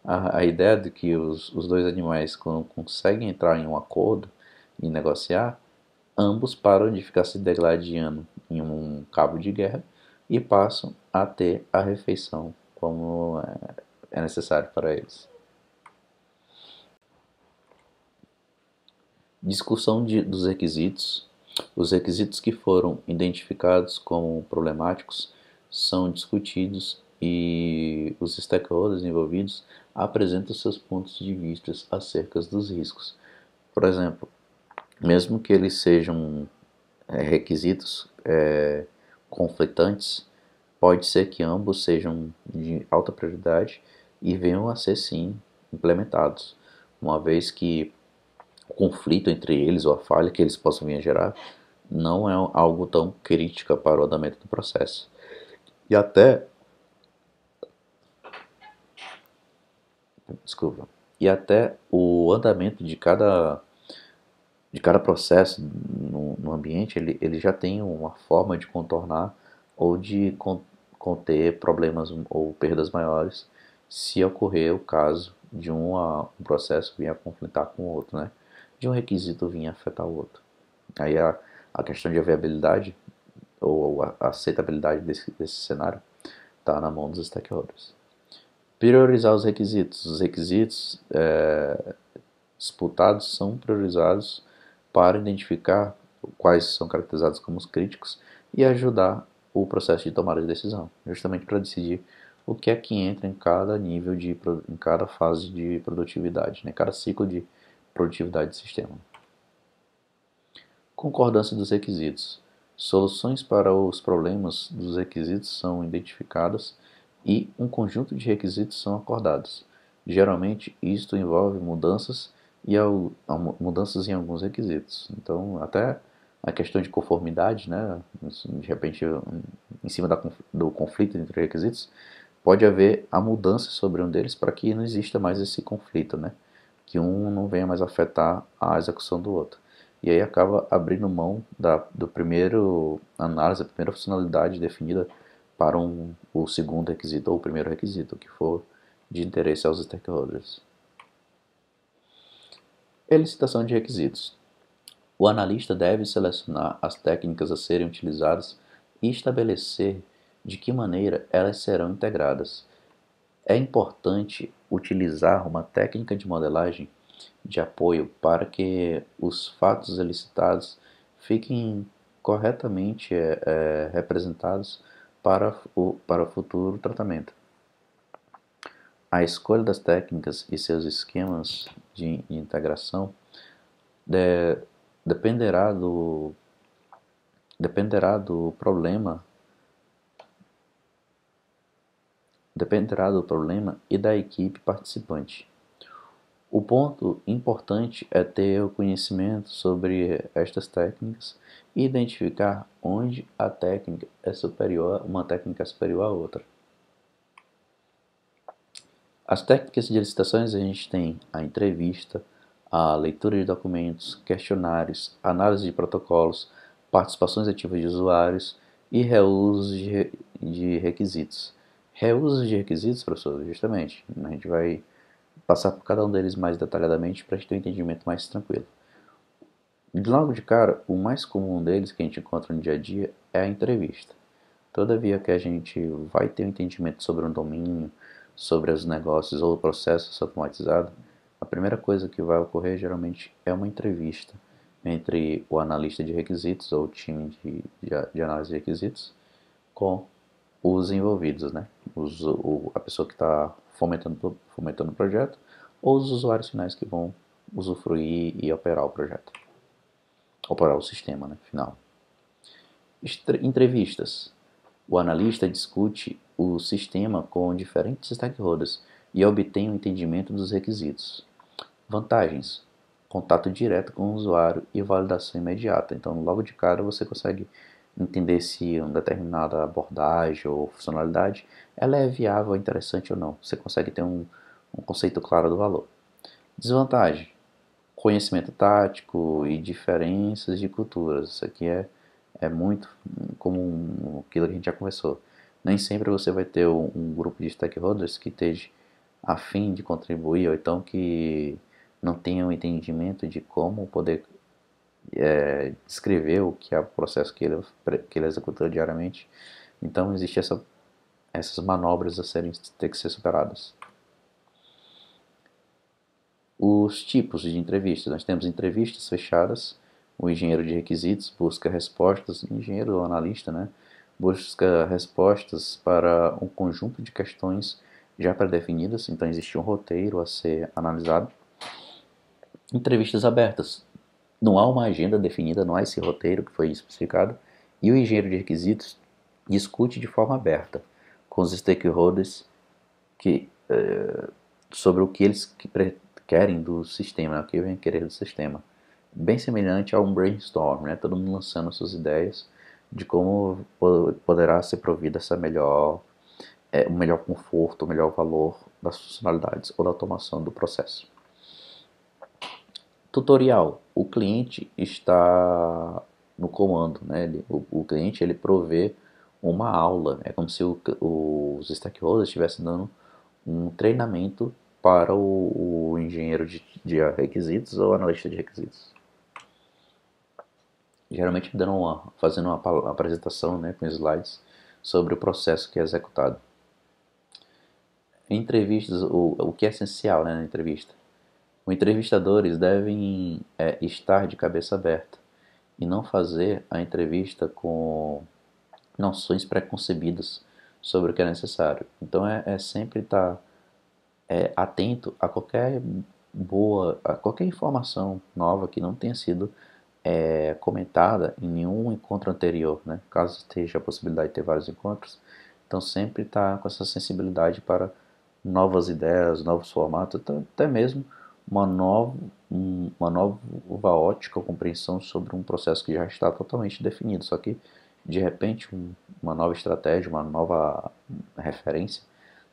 a ideia de que os dois animais, quando conseguem entrar em um acordo e negociar, ambos param de ficar se degladiando em um cabo de guerra e passam a ter a refeição como é necessário para eles. Discussão dos requisitos. Os requisitos que foram identificados como problemáticos são discutidos e os stakeholders envolvidos apresentam seus pontos de vista acerca dos riscos. Por exemplo, mesmo que eles sejam requisitos conflitantes, pode ser que ambos sejam de alta prioridade e venham a ser sim implementados, uma vez que o conflito entre eles ou a falha que eles possam vir a gerar não é algo tão crítica para o andamento do processo. E até desculpa, e até o andamento de cada processo no ambiente, ele já tem uma forma de contornar ou de conter problemas ou perdas maiores se ocorrer o caso de um processo vir a conflitar com o outro, né? De um requisito vir a afetar o outro. Aí a questão de viabilidade ou a aceitabilidade desse cenário está na mão dos stakeholders. Priorizar os requisitos. Os requisitos disputados são priorizados para identificar quais são caracterizados como os críticos e ajudar o processo de tomada de decisão, justamente para decidir o que é que entra em cada nível em cada fase de produtividade, né, cada ciclo de produtividade do sistema. Concordância dos requisitos. Soluções para os problemas dos requisitos são identificadas e um conjunto de requisitos são acordados. Geralmente, isto envolve mudanças mudanças em alguns requisitos. Então, até a questão de conformidade, né, de repente, em cima do conflito entre requisitos, pode haver a mudança sobre um deles para que não exista mais esse conflito, né, que um não venha mais afetar a execução do outro. E aí acaba abrindo mão do primeiro análise, a primeira funcionalidade definida para o segundo requisito ou o primeiro requisito, que for de interesse aos stakeholders. Elicitação de requisitos. O analista deve selecionar as técnicas a serem utilizadas e estabelecer de que maneira elas serão integradas. É importante utilizar uma técnica de modelagem de apoio para que os fatos elicitados fiquem corretamente representados para o futuro tratamento. A escolha das técnicas e seus esquemas de integração de, dependerá do problema e da equipe participante. O ponto importante é ter o conhecimento sobre estas técnicas e identificar onde a técnica é superior, uma técnica é superior à outra. As técnicas de licitações a gente tem a entrevista, a leitura de documentos, questionários, análise de protocolos, participações ativas de usuários e reuso de requisitos. Reuso de requisitos, professor, justamente, a gente vai passar por cada um deles mais detalhadamente para a gente ter um entendimento mais tranquilo. Logo de cara, o mais comum deles que a gente encontra no dia a dia é a entrevista. Todavia que a gente vai ter um entendimento sobre um domínio, sobre os negócios ou processos automatizados, a primeira coisa que vai ocorrer geralmente é uma entrevista entre o analista de requisitos ou o time de análise de requisitos com os envolvidos, né? A pessoa que está fomentando o projeto ou os usuários finais que vão usufruir e operar o projeto, operar o sistema, né, final. Entrevistas. O analista discute o sistema com diferentes stakeholders e obtém um entendimento dos requisitos. Vantagens: contato direto com o usuário e validação imediata. Então, logo de cara, você consegue entender se uma determinada abordagem ou funcionalidade ela é viável, interessante ou não. Você consegue ter um conceito claro do valor. Desvantagem: conhecimento tático e diferenças de culturas. Isso aqui é muito comum, aquilo que a gente já conversou. Nem sempre você vai ter um grupo de stakeholders que esteja a fim de contribuir, ou então que não tenha um entendimento de como poder descrever o que é o processo que ele executa diariamente. Então, existem essas manobras ter que ser superadas. Os tipos de entrevistas. Nós temos entrevistas fechadas. O engenheiro de requisitos busca respostas, o engenheiro ou analista, né, busca respostas para um conjunto de questões já pré-definidas, então existe um roteiro a ser analisado. Entrevistas abertas. Não há uma agenda definida, não há esse roteiro que foi especificado, e o engenheiro de requisitos discute de forma aberta com os stakeholders sobre o que eles querem do sistema, né, o que vem querer do sistema. Bem semelhante a um brainstorm, né? Todo mundo lançando suas ideias de como poderá ser provida essa melhor o melhor conforto, o melhor valor das funcionalidades ou da automação do processo. Tutorial. O cliente está no comando, né? O cliente ele provê uma aula. É como se os stakeholders estivessem dando um treinamento para o engenheiro de requisitos ou analista de requisitos. Geralmente fazendo uma apresentação, né, com slides sobre o processo que é executado. Em entrevistas, o que é essencial, né, na entrevista? Os entrevistadores devem estar de cabeça aberta e não fazer a entrevista com noções preconcebidas sobre o que é necessário. Então é sempre estar atento a a qualquer informação nova que não tenha sido comentada em nenhum encontro anterior, né? Caso esteja a possibilidade de ter vários encontros, então sempre estar com essa sensibilidade para novas ideias, novos formatos, até mesmo uma nova ótica ou compreensão sobre um processo que já está totalmente definido, só que de repente uma nova estratégia, uma nova referência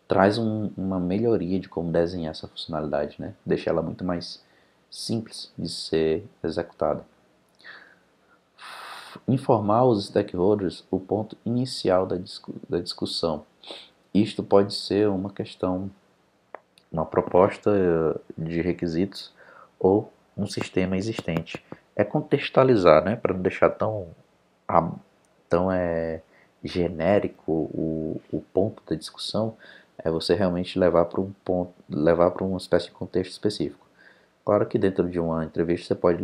traz uma melhoria de como desenhar essa funcionalidade, né? Deixa ela muito mais simples de ser executada. Informar os stakeholders o ponto inicial da discussão. Isto pode ser uma questão, uma proposta de requisitos ou um sistema existente. É contextualizar, né, para não deixar tão genérico o ponto da discussão, é você realmente levar para uma espécie de contexto específico. Claro que dentro de uma entrevista você pode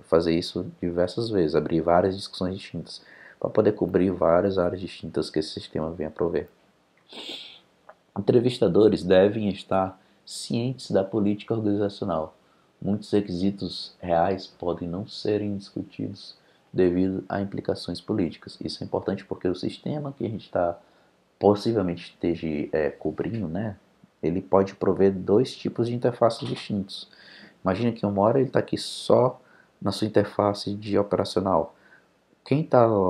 fazer isso diversas vezes, abrir várias discussões distintas, para poder cobrir várias áreas distintas que esse sistema vem a prover. Entrevistadores devem estar cientes da política organizacional. Muitos requisitos reais podem não serem discutidos devido a implicações políticas. Isso é importante porque o sistema que a gente possivelmente esteja cobrindo, né, ele pode prover dois tipos de interfaces distintos. Imagina que uma hora ele está aqui só na sua interface de operacional.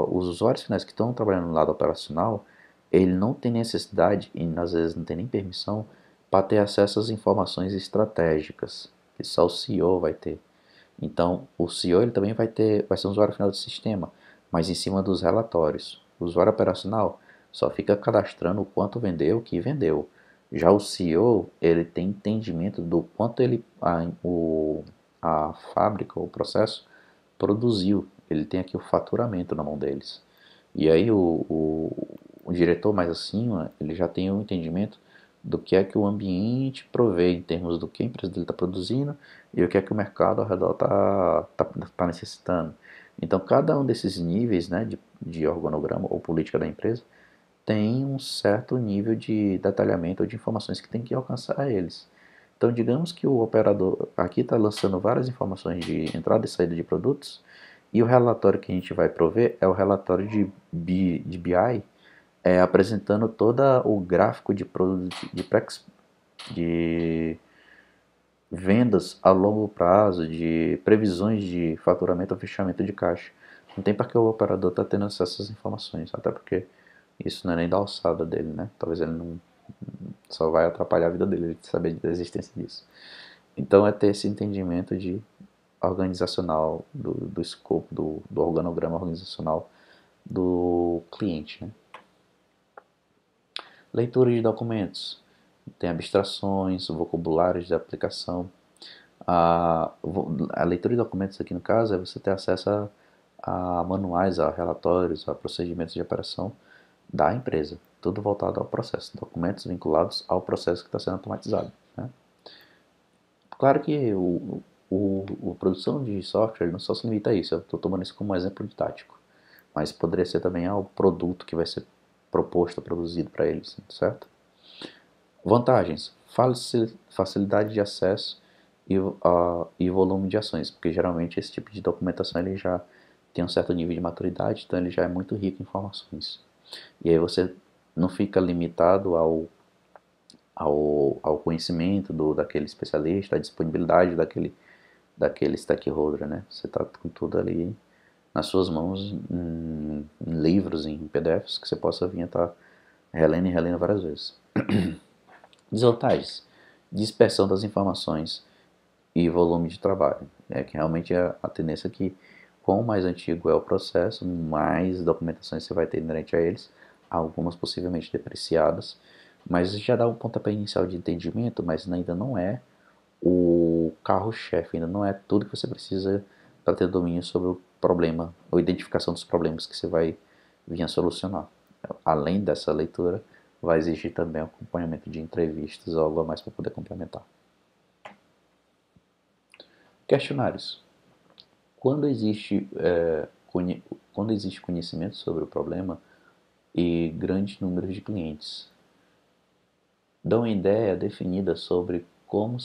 Os usuários finais que estão trabalhando no lado operacional, ele não tem necessidade e às vezes não tem nem permissão para ter acesso às informações estratégicas, que só o CEO vai ter. Então, o CEO ele também vai ser um usuário final do sistema, mas em cima dos relatórios. O usuário operacional só fica cadastrando o quanto vendeu, o que vendeu. Já o CEO, ele tem entendimento do quanto a fábrica, o processo, produziu. Ele tem aqui o faturamento na mão deles. E aí o diretor mais acima, ele já tem o entendimento do que é que o ambiente provê em termos do que a empresa dele está produzindo e o que é que o mercado ao redor tá necessitando. Então, cada um desses níveis, né, de organograma ou política da empresa tem um certo nível de detalhamento ou de informações que tem que alcançar eles. Então, digamos que o operador aqui está lançando várias informações de entrada e saída de produtos, e o relatório que a gente vai prover é o relatório de BI, apresentando todo o gráfico de vendas a longo prazo, de previsões de faturamento ou fechamento de caixa. Não tem para que o operador está tendo acesso a essas informações, até porque isso não é nem da alçada dele, né? Talvez ele não só vai atrapalhar a vida dele ele saber da existência disso. Então é ter esse entendimento de organizacional, do escopo, do organograma organizacional do cliente, né? Leitura de documentos. Tem abstrações, vocabulários de aplicação. A leitura de documentos aqui no caso é você ter acesso a manuais, a relatórios, a procedimentos de operação da empresa. Tudo voltado ao processo. Documentos vinculados ao processo que está sendo automatizado, né? Claro que a produção de software não só se limita a isso. Eu estou tomando isso como um exemplo didático. Mas poderia ser também ao produto que vai ser proposto, produzido para eles, certo? Vantagens: facilidade de acesso e volume de ações, porque geralmente esse tipo de documentação ele já tem um certo nível de maturidade, então ele já é muito rico em informações. E aí você não fica limitado ao conhecimento daquele especialista, à disponibilidade daquele stakeholder, né? Você está com tudo ali nas suas mãos, em livros, em PDFs, que você possa vir a estar relendo e relendo várias vezes. Desvantagens: dispersão das informações e volume de trabalho. É que realmente é a tendência que, quanto mais antigo é o processo, mais documentações você vai ter inerente a eles, algumas possivelmente depreciadas, mas já dá um pontapé inicial de entendimento, mas ainda não é o carro-chefe, ainda não é tudo que você precisa para ter domínio sobre o problema, ou identificação dos problemas que você vai vir a solucionar. Além dessa leitura, vai exigir também acompanhamento de entrevistas ou algo a mais para poder complementar. Questionários. Quando existe, quando existe conhecimento sobre o problema e grandes números de clientes, dão uma ideia definida sobre como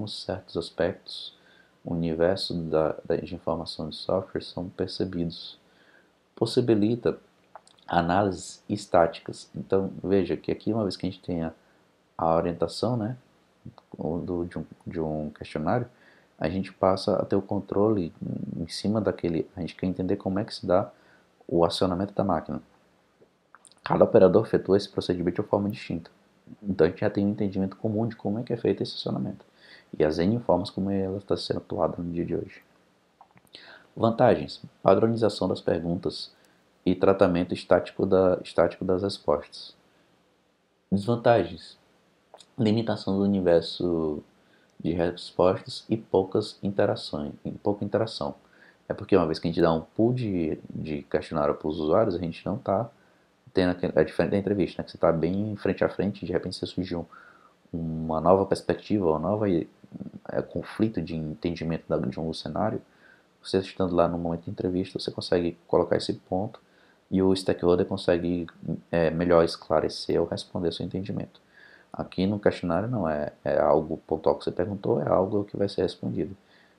certos aspectos, o universo de informação de software são percebidos. Possibilita análises estáticas. Então, veja que aqui, uma vez que a gente tenha a orientação, né, de um questionário, a gente passa a ter o controle em cima daquele. A gente quer entender como é que se dá o acionamento da máquina. Cada operador efetua esse procedimento de uma forma distinta. Então a gente já tem um entendimento comum de como é que é feito esse acionamento. E as N formas como ela está sendo atuada no dia de hoje. Vantagens: padronização das perguntas e tratamento estático das respostas. Desvantagens: limitação do universo de respostas e pouca interação. É porque uma vez que a gente dá um pool de questionário para os usuários, a gente não está tendo é diferente da entrevista, né? Que você está bem frente a frente e de repente você surgiu uma nova perspectiva, uma nova conflito de entendimento de um cenário. Você estando lá no momento de entrevista, você consegue colocar esse ponto e o stakeholder consegue melhor esclarecer ou responder o seu entendimento. Aqui no questionário não é algo pontual que você perguntou, é algo que vai ser respondido.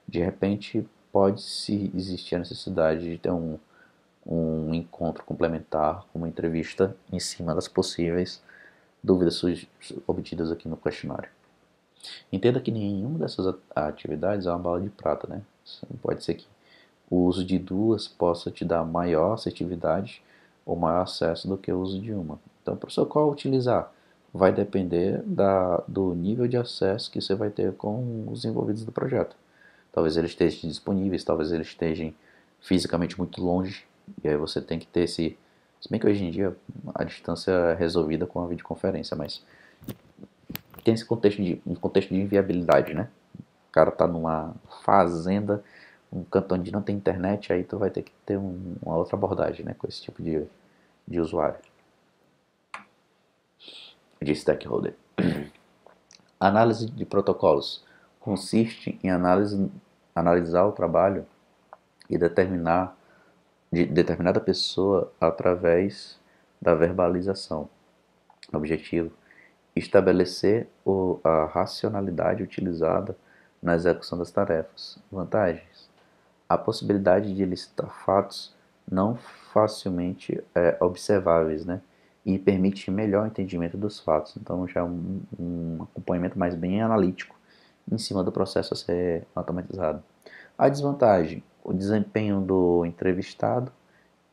De repente pode-se existir a necessidade de ter um encontro complementar, uma entrevista em cima das possíveis dúvidas obtidas aqui no questionário. Entenda que nenhuma dessas atividades é uma bala de prata, né? Pode ser que o uso de duas possa te dar maior assertividade ou maior acesso do que o uso de uma. Então, professor, qual utilizar? Vai depender do nível de acesso que você vai ter com os envolvidos do projeto. Talvez eles estejam disponíveis, talvez eles estejam fisicamente muito longe, e aí você tem que ter esse. Se bem que hoje em dia a distância é resolvida com a videoconferência, mas tem esse contexto de inviabilidade, né? O cara tá numa fazenda, um canto onde não tem internet, aí tu vai ter que ter uma outra abordagem, né? Com esse tipo de usuário, de stakeholder. Análise de protocolos consiste em analisar o trabalho e determinar de determinada pessoa através da verbalização. Objetivo: estabelecer a racionalidade utilizada na execução das tarefas. Vantagens: a possibilidade de elicitar fatos não facilmente observáveis, né? E permite melhor entendimento dos fatos. Então já é um acompanhamento mais bem analítico em cima do processo a ser automatizado. A desvantagem: o desempenho do entrevistado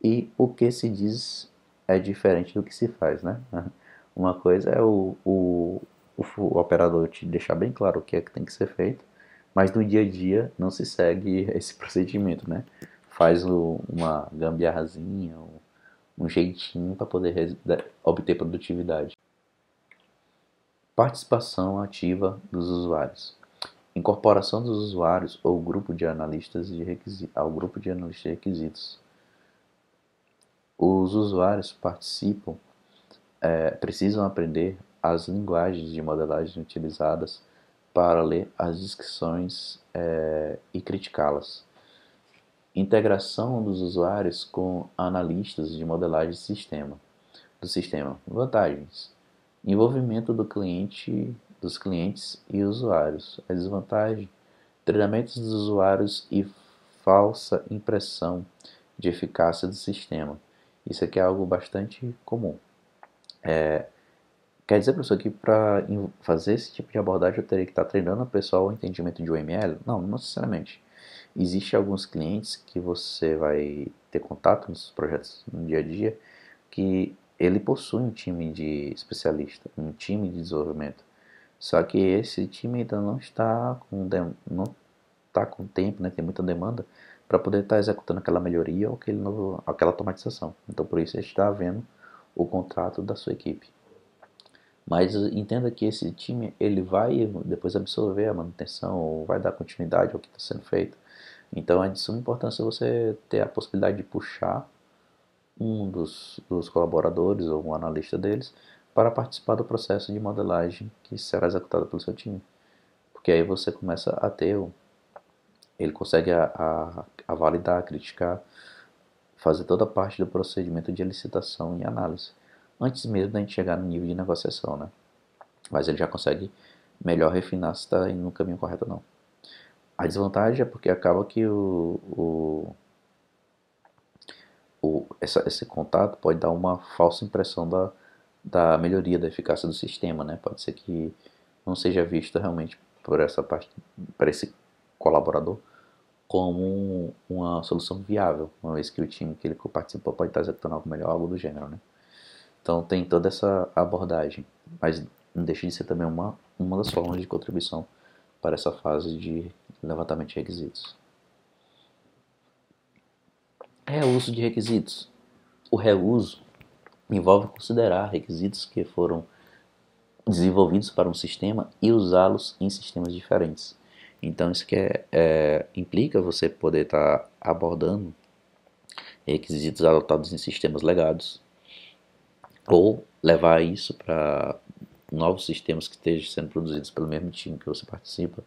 e o que se diz é diferente do que se faz, né? Uma coisa é o operador te deixar bem claro o que é que tem que ser feito, mas no dia a dia não se segue esse procedimento, né? Faz uma gambiarrazinha, um jeitinho para poder obter produtividade. Participação ativa dos usuários. Incorporação dos usuários ou grupo de analistas ao grupo de analistas de requisitos. Os usuários precisam aprender as linguagens de modelagem utilizadas para ler as descrições e criticá-las. Integração dos usuários com analistas de modelagem do sistema. Vantagens: envolvimento dos clientes e usuários. A desvantagem: treinamentos dos usuários e falsa impressão de eficácia do sistema. Isso aqui é algo bastante comum. Quer dizer, professor, que para fazer esse tipo de abordagem eu teria que estar treinando a pessoa o entendimento de UML? Não, não necessariamente. Existem alguns clientes que você vai ter contato nos projetos no dia a dia que ele possui um time de especialista, um time de desenvolvimento. Só que esse time ainda não está não está com tempo, né? Tem muita demanda para poder estar executando aquela melhoria ou aquela automatização. Então por isso a gente está vendo o contrato da sua equipe. Mas entenda que esse time ele vai depois absorver a manutenção ou vai dar continuidade ao que está sendo feito. Então é de suma importância você ter a possibilidade de puxar um dos colaboradores ou um analista deles para participar do processo de modelagem que será executado pelo seu time. Porque aí você começa a ter, ele consegue a validar, criticar, fazer toda a parte do procedimento de licitação e análise, antes mesmo da gente chegar no nível de negociação, né? Mas ele já consegue melhor refinar se está indo no caminho correto ou não. A desvantagem é porque acaba que esse contato pode dar uma falsa impressão da melhoria da eficácia do sistema, né? Pode ser que não seja visto realmente por essa parte, para esse colaborador, como uma solução viável, uma vez que o time que ele participou pode estar executando algo melhor, algo do gênero, né? Então tem toda essa abordagem, mas não deixa de ser também uma das formas de contribuição para essa fase de levantamento de requisitos. Reuso de requisitos. O reuso envolve considerar requisitos que foram desenvolvidos para um sistema e usá-los em sistemas diferentes. Então isso que implica você poder estar abordando requisitos adotados em sistemas legados ou levar isso para novos sistemas que estejam sendo produzidos pelo mesmo time que você participa.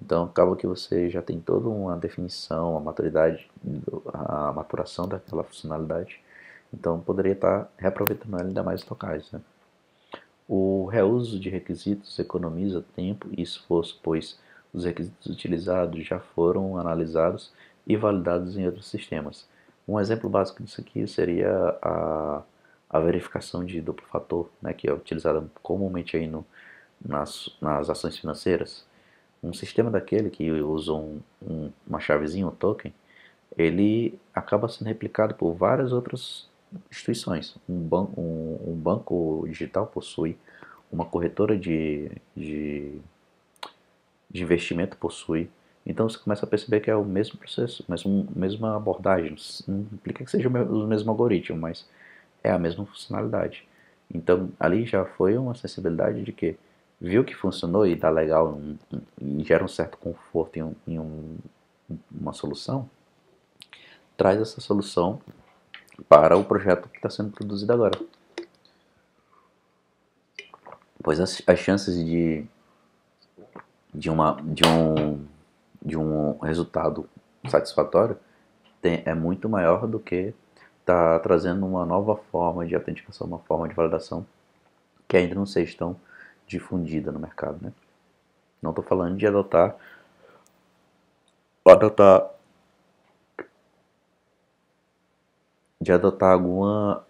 Então acaba que você já tem toda uma definição, a maturidade, a maturação daquela funcionalidade. Então poderia estar reaproveitando ela ainda mais estocagens, né? O reuso de requisitos economiza tempo e esforço, pois os requisitos utilizados já foram analisados e validados em outros sistemas. Um exemplo básico disso aqui seria a verificação de duplo fator, né, que é utilizada comumente aí nas ações financeiras. Um sistema daquele que usa uma chavezinha, um token, ele acaba sendo replicado por várias outras instituições. Um banco digital possui, uma corretora de investimento possui. Então você começa a perceber que é o mesmo processo, mesma abordagem. Não implica que seja o mesmo algoritmo, mas é a mesma funcionalidade. Então ali já foi uma sensibilidade de que viu que funcionou e está legal e gera um certo conforto uma solução, traz essa solução para o projeto que está sendo produzido agora. Pois as chances de, uma, de um resultado satisfatório é muito maior do que tá trazendo uma nova forma de autenticação, uma forma de validação que ainda não seja tão difundida no mercado, né? Não estou falando de adotar alguma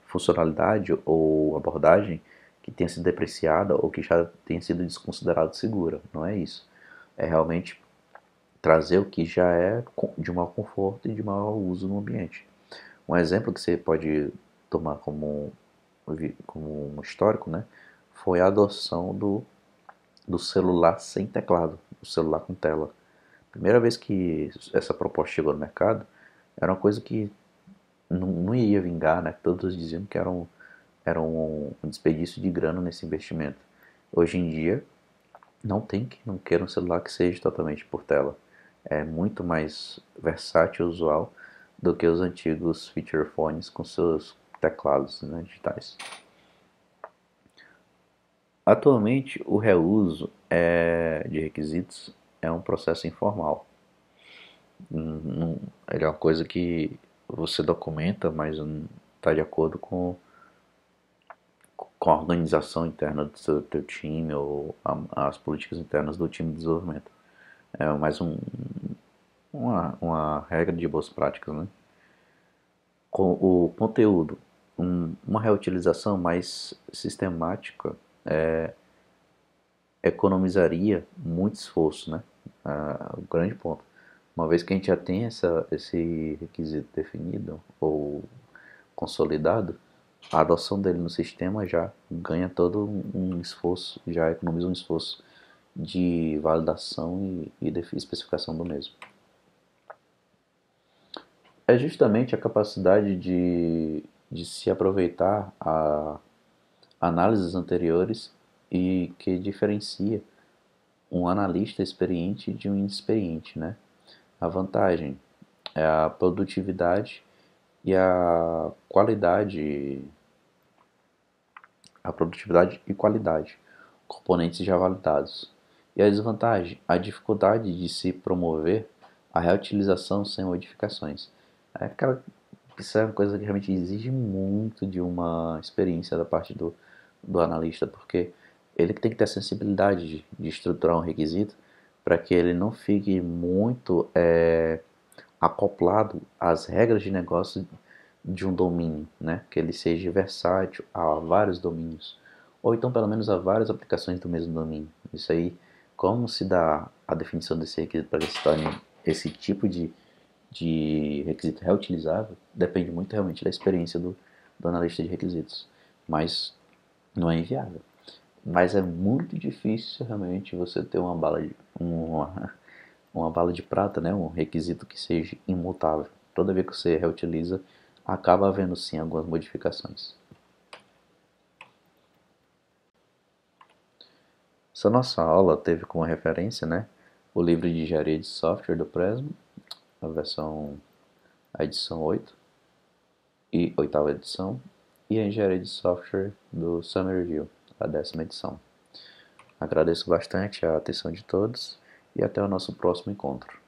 funcionalidade ou abordagem que tenha sido depreciada ou que já tenha sido desconsiderado segura. Não é isso. É realmente trazer o que já é de maior conforto e de maior uso no ambiente. Um exemplo que você pode tomar como um histórico, né, foi a adoção do celular sem teclado, o celular com tela. Primeira vez que essa proposta chegou no mercado, era uma coisa que não iria vingar, né? Todos diziam que era um desperdício de grana nesse investimento. Hoje em dia, não tem que não queira um celular que seja totalmente por tela. É muito mais versátil e usual do que os antigos feature phones com seus teclados, né, digitais. Atualmente, o reuso de requisitos é um processo informal. Ele é uma coisa que você documenta, mas não está de acordo com a organização interna do seu teu time ou as políticas internas do time de desenvolvimento. É mais uma regra de boas práticas, né? Com o conteúdo, uma reutilização mais sistemática economizaria muito esforço, né? O grande ponto. Uma vez que a gente já tem esse requisito definido ou consolidado, a adoção dele no sistema já ganha todo um esforço, já economiza um esforço de validação e de especificação do mesmo. É justamente a capacidade de se aproveitar a análises anteriores e que diferencia um analista experiente de um inexperiente, né? A vantagem é e a produtividade e qualidade, componentes já validados. E a desvantagem, a dificuldade de se promover a reutilização sem modificações. É aquela, isso é uma coisa que realmente exige muito de uma experiência da parte do analista, porque ele tem que ter a sensibilidade de estruturar um requisito para que ele não fique muito acoplado às regras de negócio de um domínio, né? Que ele seja versátil a vários domínios, ou então pelo menos a várias aplicações do mesmo domínio. Isso aí, como se dá a definição desse requisito para que se torne esse tipo de requisito reutilizável, depende muito realmente da experiência do analista de requisitos, mas não é inviável. Mas é muito difícil realmente você ter uma bala de prata, né? Um requisito que seja imutável. Toda vez que você reutiliza, acaba havendo sim algumas modificações. Essa nossa aula teve como referência, né, o livro de engenharia de software do Presmo, a edição 8 e oitava edição, e a engenharia de software do Somerville, a 10ª edição. Agradeço bastante a atenção de todos e até o nosso próximo encontro.